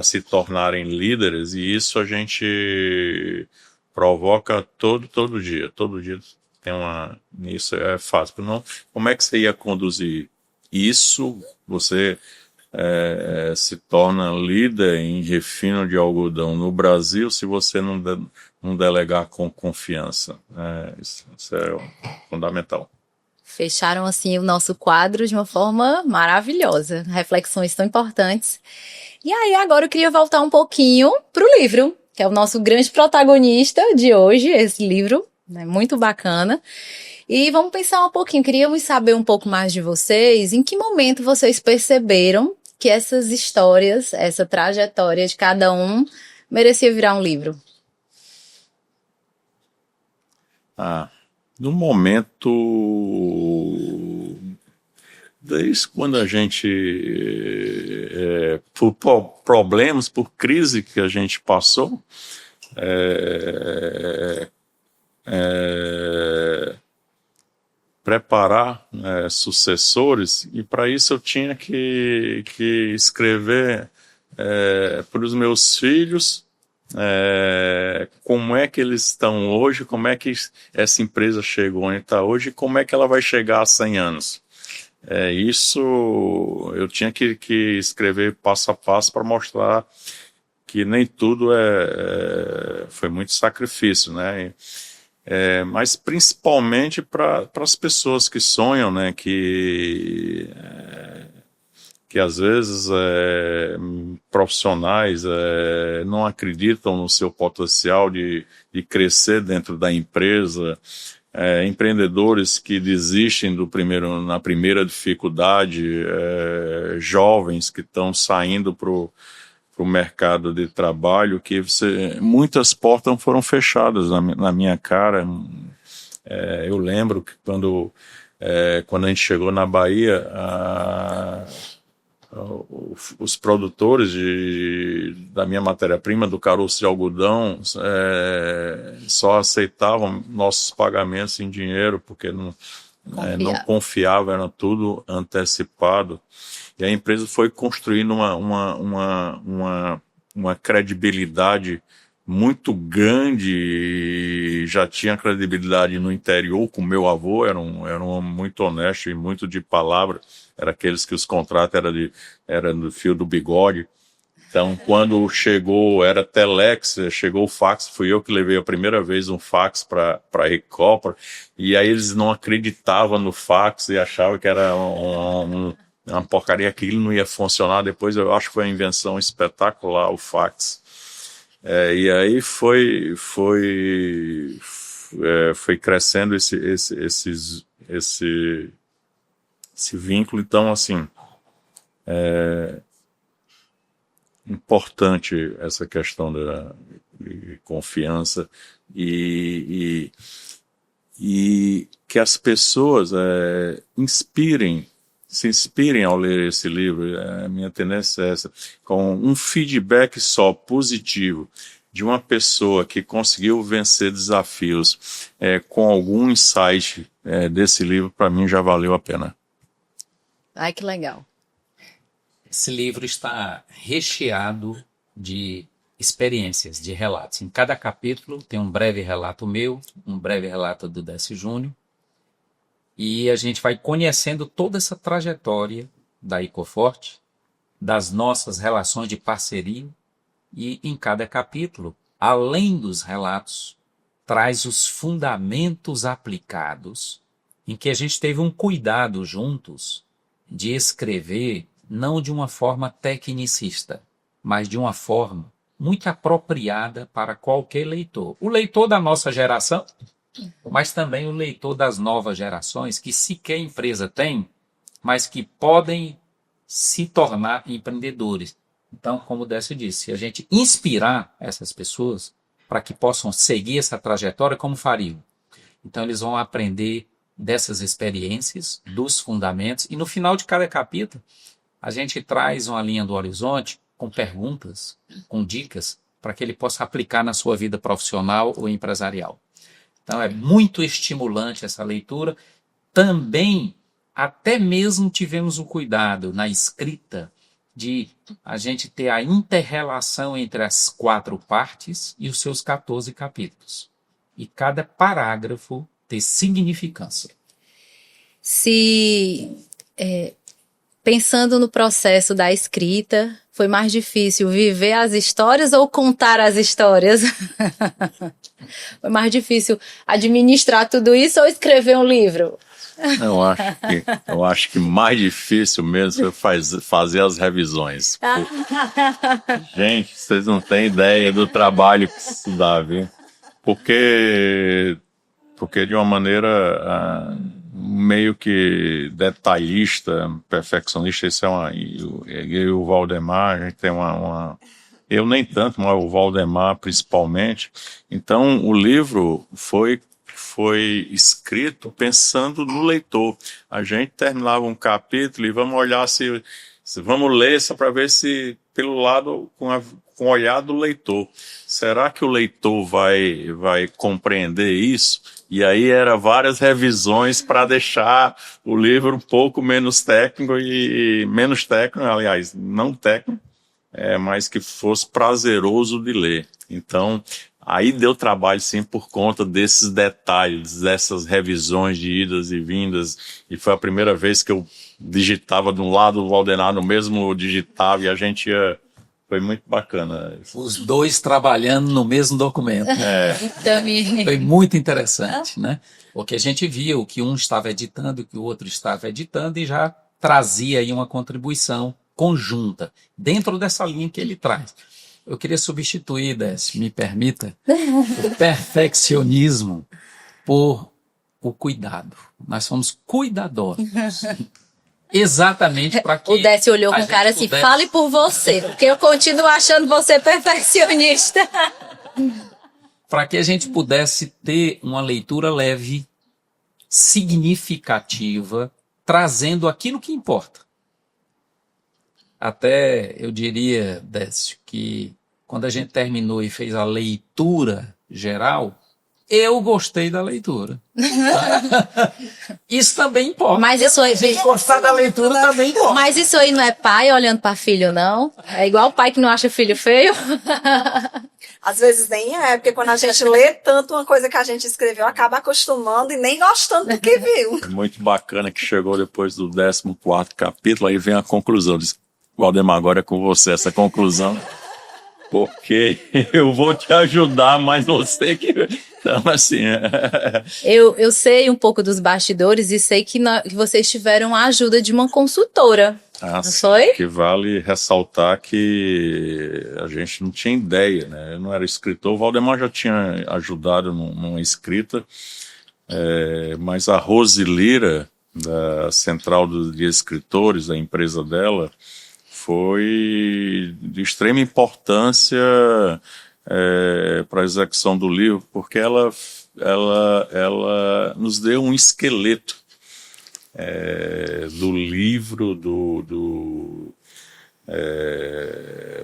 se tornarem líderes, e isso a gente provoca todo dia. Todo dia tem isso é fácil. Não, como é que você ia conduzir isso? Você se torna líder em refino de algodão no Brasil se você não delegar com confiança. Isso é fundamental. Fecharam assim o nosso quadro de uma forma maravilhosa, reflexões tão importantes. E aí agora eu queria voltar um pouquinho pro livro, que é o nosso grande protagonista de hoje, esse livro, né, muito bacana. E vamos pensar um pouquinho, queríamos saber um pouco mais de vocês, em que momento vocês perceberam que essas histórias, essa trajetória de cada um merecia virar um livro? No momento, desde quando a gente, por problemas, por crise que a gente passou, preparar sucessores, e para isso eu tinha que escrever para os meus filhos como é que eles estão hoje, como é que essa empresa chegou onde está hoje e como é que ela vai chegar a 100 anos. Isso eu tinha que escrever passo a passo para mostrar que nem tudo foi muito sacrifício, né? Mas principalmente para as pessoas que sonham, né? Que às vezes profissionais não acreditam no seu potencial de crescer dentro da empresa, empreendedores que desistem na primeira dificuldade, jovens que estão saindo para o mercado de trabalho, que muitas portas foram fechadas na minha cara. Eu lembro que quando a gente chegou na Bahia, os produtores da minha matéria-prima, do caroço de algodão, só aceitavam nossos pagamentos em dinheiro, porque não confiavam, era tudo antecipado. E a empresa foi construindo uma credibilidade muito grande, já tinha credibilidade no interior, com meu avô, era um homem muito honesto e muito de palavra, era aqueles que os contratos era do fio do bigode. Então, quando era telex, chegou o fax, fui eu que levei a primeira vez um fax para a Recopa, e aí eles não acreditavam no fax e achavam que era uma porcaria, que ele não ia funcionar. Depois eu acho que foi uma invenção espetacular, o fax. E aí foi crescendo esse vínculo. Então, assim, importante essa questão de confiança e que as pessoas se inspirem ao ler esse livro. A minha tendência é essa, com um feedback só positivo de uma pessoa que conseguiu vencer desafios com algum insight desse livro, para mim já valeu a pena. Ai, que legal. Esse livro está recheado de experiências, de relatos. Em cada capítulo tem um breve relato meu, um breve relato do Décio Júnior, e a gente vai conhecendo toda essa trajetória da Ecoforte, das nossas relações de parceria, e em cada capítulo, além dos relatos, traz os fundamentos aplicados, em que a gente teve um cuidado juntos de escrever não de uma forma tecnicista, mas de uma forma muito apropriada para qualquer leitor. O leitor da nossa geração, mas também o leitor das novas gerações, que sequer empresa tem, mas que podem se tornar empreendedores. Então, como o Décio disse, se a gente inspirar essas pessoas para que possam seguir essa trajetória, como fariam? Então, eles vão aprender dessas experiências, dos fundamentos, e no final de cada capítulo, a gente traz uma linha do horizonte com perguntas, com dicas, para que ele possa aplicar na sua vida profissional ou empresarial. Então, é muito estimulante essa leitura. Também, até mesmo tivemos o cuidado na escrita de a gente ter a inter-relação entre as 4 partes e os seus 14 capítulos. E cada parágrafo ter significância. Pensando no processo da escrita, foi mais difícil viver as histórias ou contar as histórias? Foi mais difícil administrar tudo isso ou escrever um livro? Eu acho que mais difícil mesmo foi fazer as revisões. Gente, vocês não têm ideia do trabalho que isso dá, viu? Porque de uma maneira meio que detalhista, perfeccionista, isso eu e o Valdemar, a gente tem eu nem tanto, mas o Valdemar principalmente. Então, o livro foi escrito pensando no leitor. A gente terminava um capítulo e vamos olhar se vamos ler só para ver se pelo lado com o olhar do leitor. Será que o leitor vai compreender isso? E aí era várias revisões para deixar o livro um pouco menos técnico menos técnico, aliás, não técnico, mas que fosse prazeroso de ler. Então, aí deu trabalho, sim, por conta desses detalhes, dessas revisões de idas e vindas. E foi a primeira vez que eu digitava de um lado o Valdemar no mesmo digitava e a gente ia... Foi muito bacana. Os dois trabalhando no mesmo documento. Foi muito interessante, né? Porque a gente via o que um estava editando, o que o outro estava editando e já trazia aí uma contribuição conjunta, dentro dessa linha que ele traz. Eu queria substituir, Décio, me permita, o perfeccionismo por o cuidado. Nós somos cuidadosos. Exatamente para que... O Décio olhou com cara assim, fale por você, porque eu continuo achando você perfeccionista. Para que a gente pudesse ter uma leitura leve, significativa, trazendo aquilo que importa. Até eu diria, Décio, que quando a gente terminou e fez a leitura geral, eu gostei da leitura. Isso também importa. Mas isso aí, Gostar da leitura também importa. mas isso aí não é pai olhando para filho, não? É igual o pai que não acha filho feio? Às vezes nem é, porque quando a gente lê tanto uma coisa que a gente escreveu, acaba acostumando e nem gostando do que viu. É muito bacana que chegou depois do 14º capítulo, aí vem a conclusão. Diz, Valdemar, agora é com você essa conclusão, porque eu vou te ajudar, mas você que... Então, assim... Eu sei um pouco dos bastidores e sei que vocês tiveram a ajuda de uma consultora. Não foi? Que vale ressaltar que a gente não tinha ideia, né? Eu não era escritor, o Valdemar já tinha ajudado numa escrita, mas a Rose Lira, da Central de Escritores, da empresa dela, foi de extrema importância para a execução do livro, porque ela nos deu um esqueleto do livro,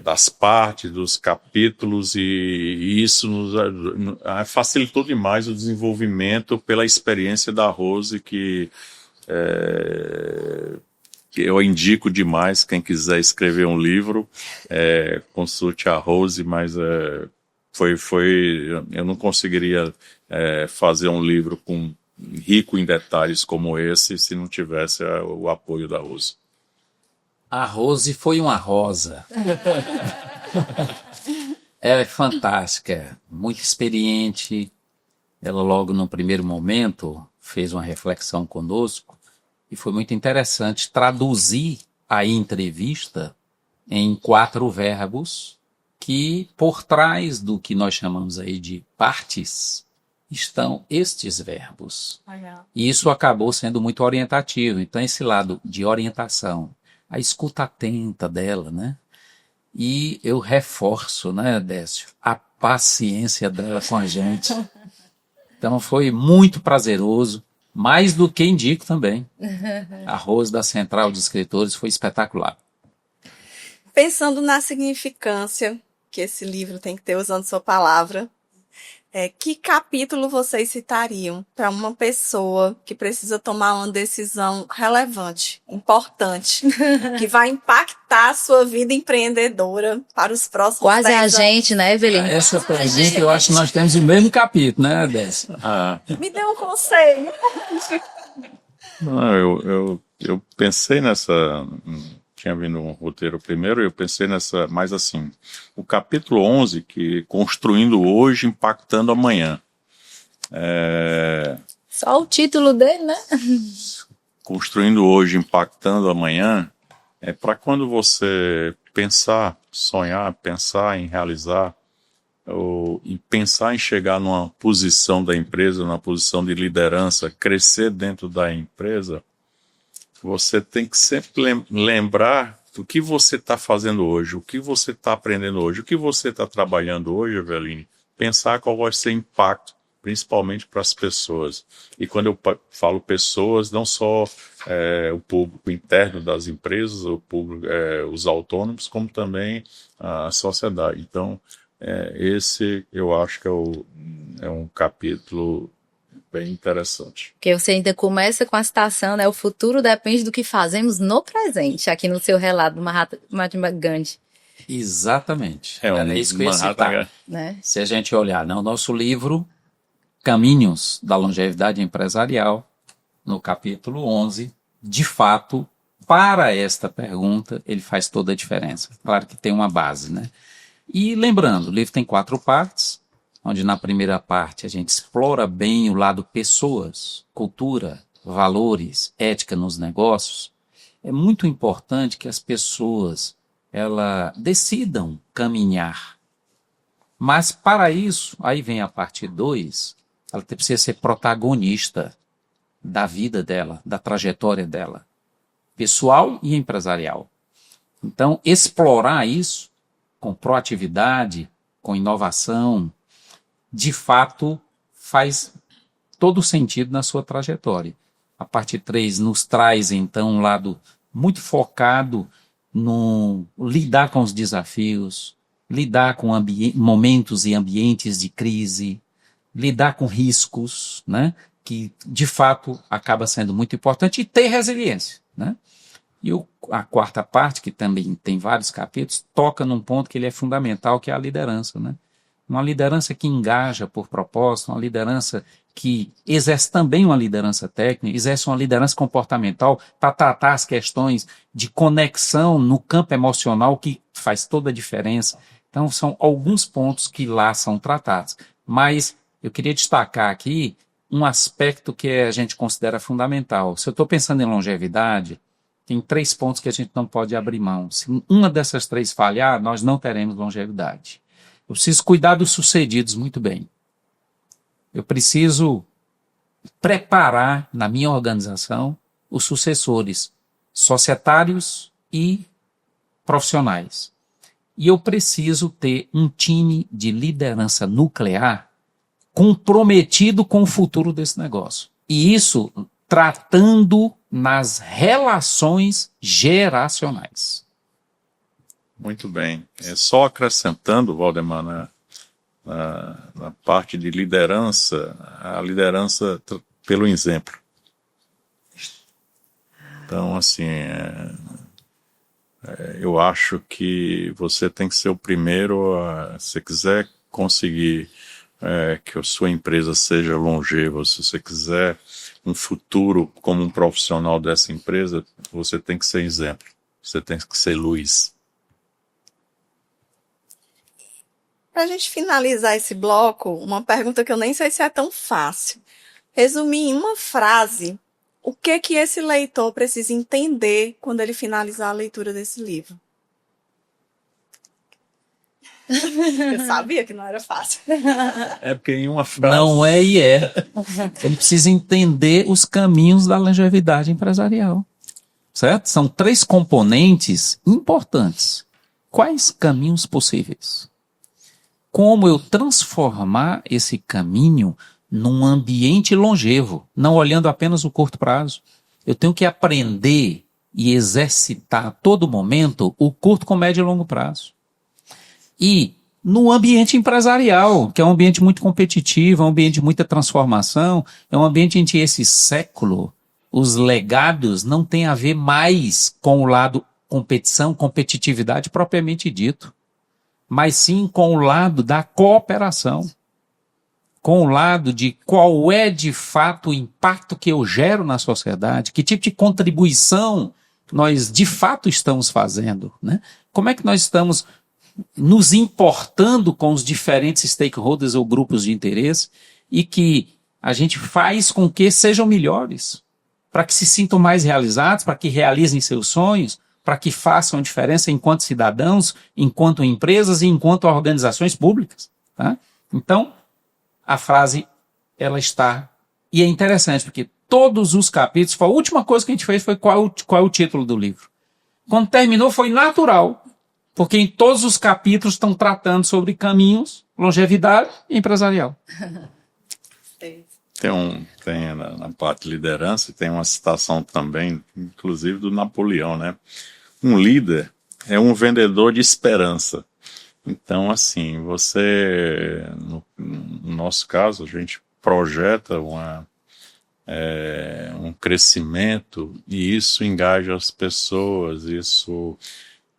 das partes, dos capítulos, e isso nos facilitou demais o desenvolvimento pela experiência da Rose, que eu indico demais, quem quiser escrever um livro, consulte a Rose, mas eu não conseguiria fazer um livro rico em detalhes como esse se não tivesse o apoio da Rose. A Rose foi uma rosa. Ela é fantástica, muito experiente. Ela logo no primeiro momento fez uma reflexão conosco e foi muito interessante traduzir a entrevista em 4 verbos que por trás do que nós chamamos aí de partes estão estes verbos. E isso acabou sendo muito orientativo. Então esse lado de orientação, a escuta atenta dela, né? E eu reforço, né, Décio, a paciência dela com a gente. Então foi muito prazeroso, mais do que indico também. A Rose da Central de Escritores foi espetacular. Pensando na significância que esse livro tem que ter, usando sua palavra, que capítulo vocês citariam para uma pessoa que precisa tomar uma decisão relevante, importante, que vai impactar a sua vida empreendedora para os próximos Quase 10 a anos? gente, né, Evelyn? Essa pergunta eu acho que nós temos o mesmo capítulo, né, Décio? Me dê um conselho. Não, eu pensei nessa... Tinha vindo um roteiro primeiro, eu pensei nessa, mais assim, o capítulo 11, que construindo hoje, impactando amanhã. Só o título dele, né? Construindo hoje, impactando amanhã, é para quando você pensar, sonhar, pensar em realizar, ou em pensar em chegar numa posição da empresa, numa posição de liderança, crescer dentro da empresa, você tem que sempre lembrar do que você está fazendo hoje, o que você está aprendendo hoje, o que você está trabalhando hoje, Eveline. Pensar qual vai ser o impacto, principalmente para as pessoas. E quando eu falo pessoas, não só o público interno das empresas, o público, os autônomos, como também a sociedade. Então, esse eu acho que é um capítulo bem interessante. Porque você ainda começa com a citação, né? O futuro depende do que fazemos no presente, aqui no seu relato do Mahatma Gandhi, Exatamente. É Era isso que eu ia citar. né? Se a gente olhar no nosso livro Caminhos da Longevidade Empresarial, no capítulo 11, de fato, para esta pergunta, ele faz toda a diferença. Claro que tem uma base, né? E lembrando, o livro tem 4 partes, onde na primeira parte a gente explora bem o lado pessoas, cultura, valores, ética nos negócios. É muito importante que as pessoas decidam caminhar. Mas para isso, aí vem a parte 2, ela precisa ser protagonista da vida dela, da trajetória dela, pessoal e empresarial. Então, explorar isso com proatividade, com inovação, de fato faz todo sentido na sua trajetória. A parte 3 nos traz, então, um lado muito focado no lidar com os desafios, lidar com momentos e ambientes de crise, lidar com riscos, né, que de fato acaba sendo muito importante, e ter resiliência, né? E a quarta parte, que também tem vários capítulos, toca num ponto que ele é fundamental, que é a liderança, né? Uma liderança que engaja por propósito, uma liderança que exerce também uma liderança técnica, exerce uma liderança comportamental para tratar as questões de conexão no campo emocional, que faz toda a diferença. Então, são alguns pontos que lá são tratados. Mas eu queria destacar aqui um aspecto que a gente considera fundamental. Se eu estou pensando em longevidade, tem 3 pontos que a gente não pode abrir mão. Se uma dessas 3 falhar, nós não teremos longevidade. Eu preciso cuidar dos sucedidos muito bem. Eu preciso preparar na minha organização os sucessores societários e profissionais. E eu preciso ter um time de liderança nuclear comprometido com o futuro desse negócio. E isso tratando nas relações geracionais. Muito bem. Só acrescentando, Valdemar, na parte de liderança, a liderança pelo exemplo. Então, assim, eu acho que você tem que ser o primeiro, se quiser conseguir que a sua empresa seja longeva, se você quiser um futuro como um profissional dessa empresa, você tem que ser exemplo, você tem que ser luz. Para a gente finalizar esse bloco, uma pergunta que eu nem sei se é tão fácil. Resumir em uma frase o que esse leitor precisa entender quando ele finalizar a leitura desse livro. Eu sabia que não era fácil. É porque em uma frase... Não é e é. Ele precisa entender os caminhos da longevidade empresarial. Certo? São 3 componentes importantes. Quais caminhos possíveis? Como eu transformar esse caminho num ambiente longevo, não olhando apenas o curto prazo. Eu tenho que aprender e exercitar a todo momento o curto, com médio e longo prazo. E no ambiente empresarial, que é um ambiente muito competitivo, é um ambiente de muita transformação, é um ambiente em que esse século, os legados não têm a ver mais com o lado competição, competitividade propriamente dito, mas sim com o lado da cooperação, com o lado de qual é de fato o impacto que eu gero na sociedade, que tipo de contribuição nós de fato estamos fazendo, né? Como é que nós estamos nos importando com os diferentes stakeholders ou grupos de interesse, e que a gente faz com que sejam melhores, para que se sintam mais realizados, para que realizem seus sonhos, para que façam diferença enquanto cidadãos, enquanto empresas e enquanto organizações públicas. Tá? Então, a frase, ela está... E é interessante, porque todos os capítulos, a última coisa que a gente fez foi qual é o título do livro. Quando terminou, foi natural, porque em todos os capítulos estão tratando sobre caminhos, longevidade e empresarial. Tem na parte de liderança, tem uma citação também, inclusive do Napoleão, né? Um líder é um vendedor de esperança. Então, assim, no nosso caso, a gente projeta um crescimento e isso engaja as pessoas,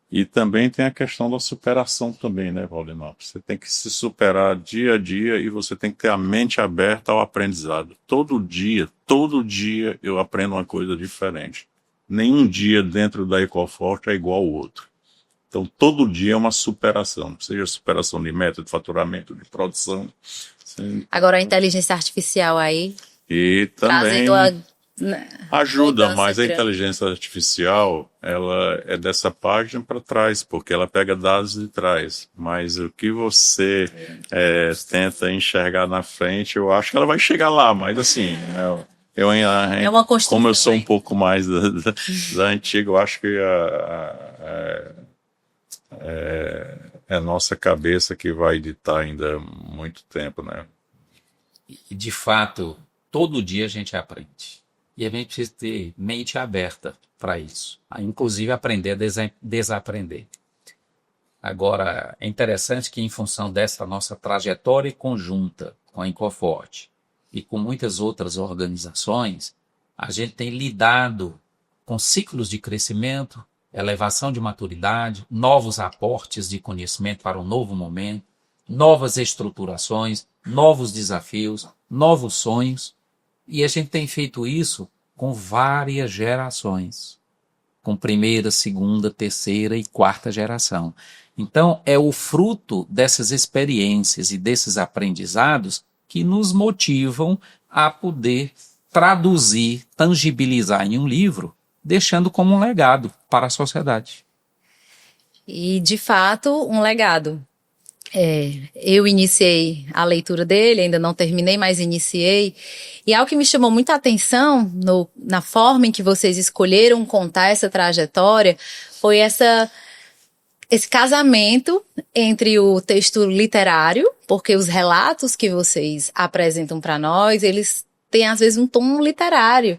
E também tem a questão da superação também, né, Valdemar? Você tem que se superar dia a dia e você tem que ter a mente aberta ao aprendizado. Todo dia eu aprendo uma coisa diferente. Nenhum dia dentro da Ecoforte é igual ao outro. Então, todo dia é uma superação, seja superação de meta, de faturamento, de produção. Agora a inteligência artificial aí, E também trazendo ajuda, mudança mas a grande. inteligência artificial, ela é dessa página para trás, porque ela pega dados de trás. Mas o que você tenta enxergar na frente, eu acho que ela vai chegar lá, mas assim, É uma construção, como eu sou um hein? pouco mais da antiga, eu acho que é a nossa cabeça que vai ditar ainda muito tempo, né? E, de fato, todo dia a gente aprende. E a gente precisa ter mente aberta para isso. Inclusive, aprender a desaprender. Agora, é interessante que, em função dessa nossa trajetória conjunta com a Incoforte e com muitas outras organizações, a gente tem lidado com ciclos de crescimento, elevação de maturidade, novos aportes de conhecimento para um novo momento, novas estruturações, novos desafios, novos sonhos. E a gente tem feito isso com várias gerações, com primeira, segunda, terceira e quarta geração. Então, é o fruto dessas experiências e desses aprendizados que nos motivam a poder traduzir, tangibilizar em um livro, deixando como um legado para a sociedade. E, de fato, um legado. Eu iniciei a leitura dele, ainda não terminei, mas iniciei. E algo que me chamou muita atenção na forma em que vocês escolheram contar essa trajetória foi esse casamento entre o texto literário, porque os relatos que vocês apresentam para nós, eles têm às vezes um tom literário.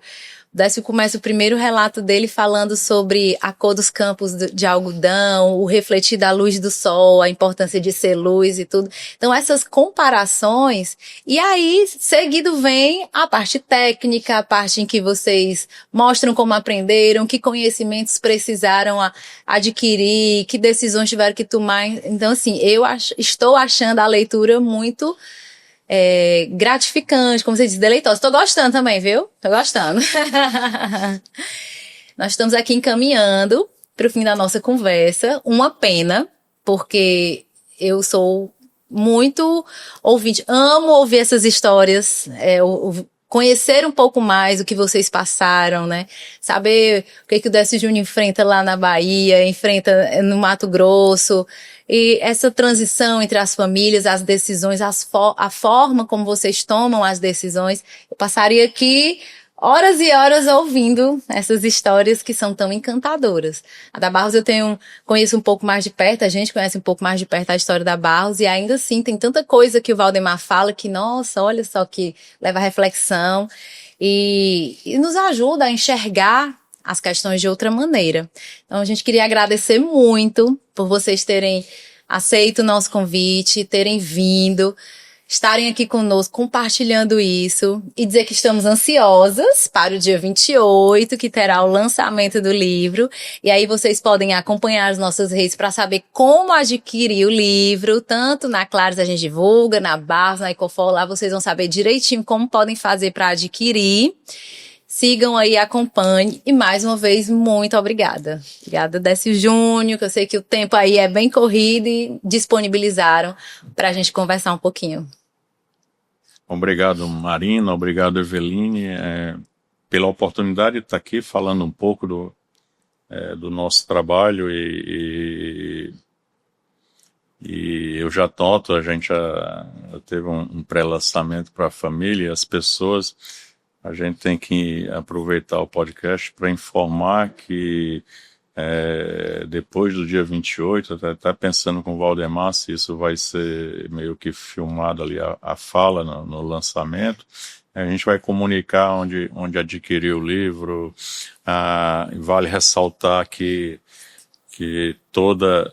O Décio começa o primeiro relato dele falando sobre a cor dos campos de algodão, o refletir da luz do sol, a importância de ser luz e tudo. Então, essas comparações, e aí, seguido vem a parte técnica, a parte em que vocês mostram como aprenderam, que conhecimentos precisaram adquirir, que decisões tiveram que tomar. Então, assim, estou achando a leitura muito gratificante, como você diz, deleitosa. Tô gostando também, viu? Tô gostando. Nós estamos aqui encaminhando para o fim da nossa conversa. Uma pena, porque eu sou muito ouvinte, amo ouvir essas histórias, conhecer um pouco mais o que vocês passaram, né? Saber o que o Décio Júnior enfrenta lá na Bahia, enfrenta no Mato Grosso. E essa transição entre as famílias, as decisões, a forma como vocês tomam as decisões. Eu passaria aqui horas e horas ouvindo essas histórias que são tão encantadoras. A da Barros conheço um pouco mais de perto, a gente conhece um pouco mais de perto a história da Barros, e ainda assim tem tanta coisa que o Valdemar fala que, nossa, olha só, que leva a reflexão e nos ajuda a enxergar as questões de outra maneira. Então, a gente queria agradecer muito por vocês terem aceito o nosso convite, terem vindo, estarem aqui conosco, compartilhando isso, e dizer que estamos ansiosas para o dia 28, que terá o lançamento do livro, e aí vocês podem acompanhar as nossas redes para saber como adquirir o livro, tanto na Claros a gente divulga, na Barros, na Ecofor, lá vocês vão saber direitinho como podem fazer para adquirir. Sigam aí, acompanhem. E mais uma vez, muito obrigada. Obrigada, Décio Júnior, que eu sei que o tempo aí é bem corrido e disponibilizaram para a gente conversar um pouquinho. Obrigado, Marina, obrigado, Eveline, pela oportunidade de estar aqui falando um pouco do nosso trabalho e eu já noto, a gente já teve um pré-lançamento para a família e as pessoas, a gente tem que aproveitar o podcast para informar que depois do dia 28, até pensando com o Valdemar se isso vai ser meio que filmado ali a fala no lançamento, a gente vai comunicar onde adquirir o livro. Vale ressaltar que toda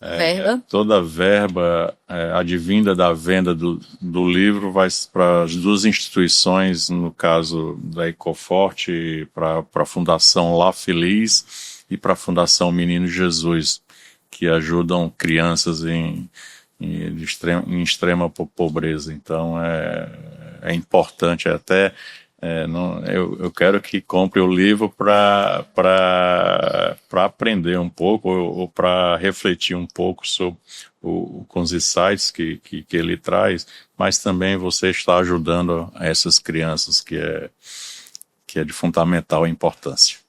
Verba? toda a verba advinda da venda do livro vai para as duas instituições, no caso da Ecoforte, para a Fundação La Feliz e para a Fundação Menino Jesus, que ajudam crianças em extrema pobreza. Então é importante até. Eu quero que compre o livro para aprender um pouco ou para refletir um pouco sobre com os insights que ele traz, mas também você está ajudando essas crianças que é de fundamental importância.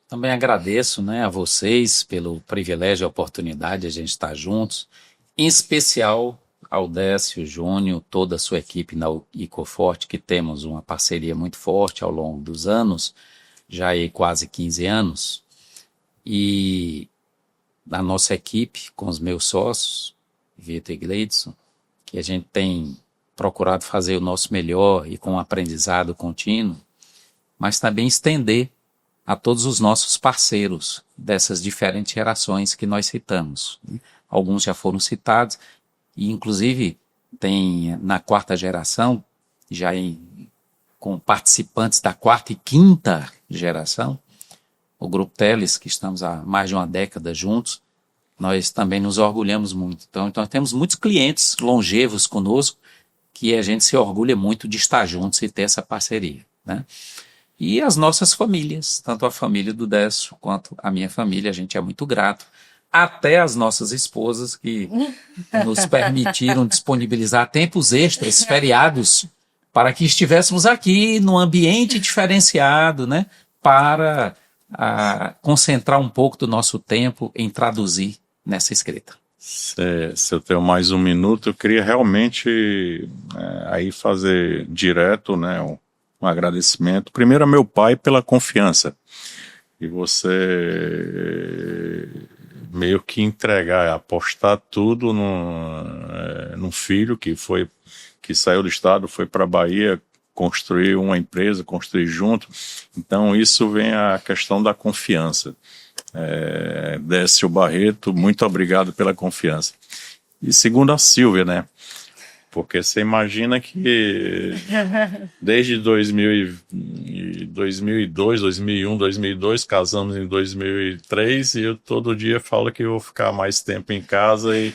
Também agradeço, né, a vocês pelo privilégio e a oportunidade de a gente estar juntos, em especial ao Décio Júnior, toda a sua equipe na Ecoforte, que temos uma parceria muito forte ao longo dos anos, já aí quase 15 anos, e a nossa equipe, com os meus sócios, Vitor e Gleidson, que a gente tem procurado fazer o nosso melhor e com um aprendizado contínuo, mas também estender a todos os nossos parceiros dessas diferentes gerações que nós citamos. Alguns já foram citados, e inclusive tem na quarta geração, já com participantes da quarta e quinta geração, o Grupo Teles, que estamos há mais de uma década juntos, nós também nos orgulhamos muito. Então nós temos muitos clientes longevos conosco, que a gente se orgulha muito de estar juntos e ter essa parceria, né? E as nossas famílias, tanto a família do Décio quanto a minha família, a gente é muito grato. Até as nossas esposas que nos permitiram disponibilizar tempos extras, feriados, para que estivéssemos aqui num ambiente diferenciado, né, para concentrar um pouco do nosso tempo em traduzir nessa escrita. Se eu tenho mais um minuto, eu queria realmente aí fazer direto, né, um agradecimento. Primeiro a meu pai pela confiança. E você meio que entregar, apostar tudo num filho que saiu do estado, foi para a Bahia, construir uma empresa, construir junto. Então isso vem a questão da confiança. Décio Barreto, muito obrigado pela confiança. E segundo a Silvia, né? Porque você imagina que desde 2002, 2001, 2002, casamos em 2003 e eu todo dia falo que eu vou ficar mais tempo em casa e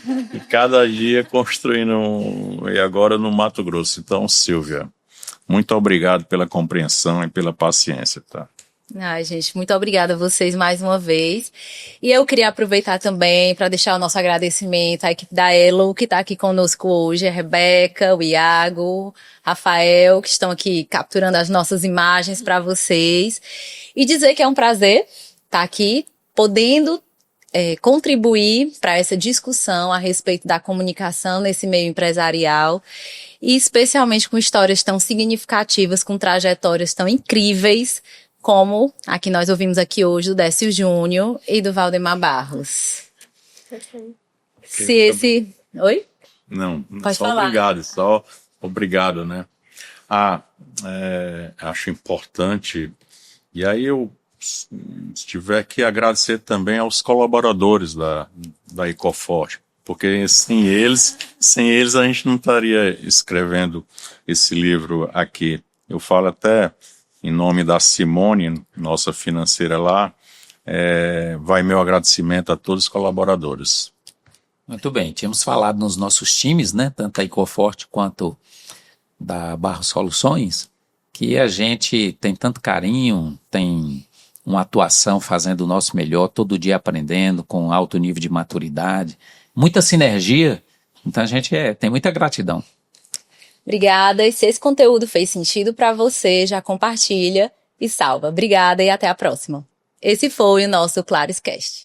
cada dia construindo, e agora no Mato Grosso. Então, Silvia, muito obrigado pela compreensão e pela paciência, tá? Ai, gente, muito obrigada a vocês mais uma vez. E eu queria aproveitar também para deixar o nosso agradecimento à equipe da Elo, que está aqui conosco hoje, a Rebeca, o Iago, Rafael, que estão aqui capturando as nossas imagens para vocês. E dizer que é um prazer estar aqui, podendo contribuir para essa discussão a respeito da comunicação nesse meio empresarial, e especialmente com histórias tão significativas, com trajetórias tão incríveis, como a que nós ouvimos aqui hoje, do Décio Júnior e do Valdemar Barros. Perfeito. Oi? Não, Pode só falar. obrigado, obrigado, né? Acho importante, e aí eu tiver que agradecer também aos colaboradores da Ecoforte, porque sem eles a gente não estaria escrevendo esse livro aqui. Eu falo até em nome da Simone, nossa financeira lá, vai meu agradecimento a todos os colaboradores. Muito bem, tínhamos falado nos nossos times, né, tanto a Ecoforte quanto da Barros Soluções, que a gente tem tanto carinho, tem uma atuação fazendo o nosso melhor, todo dia aprendendo, com alto nível de maturidade, muita sinergia Então a gente tem muita gratidão. Obrigada. E se esse conteúdo fez sentido para você, já compartilha e salva. Obrigada e até a próxima. Esse foi o nosso Clariscast.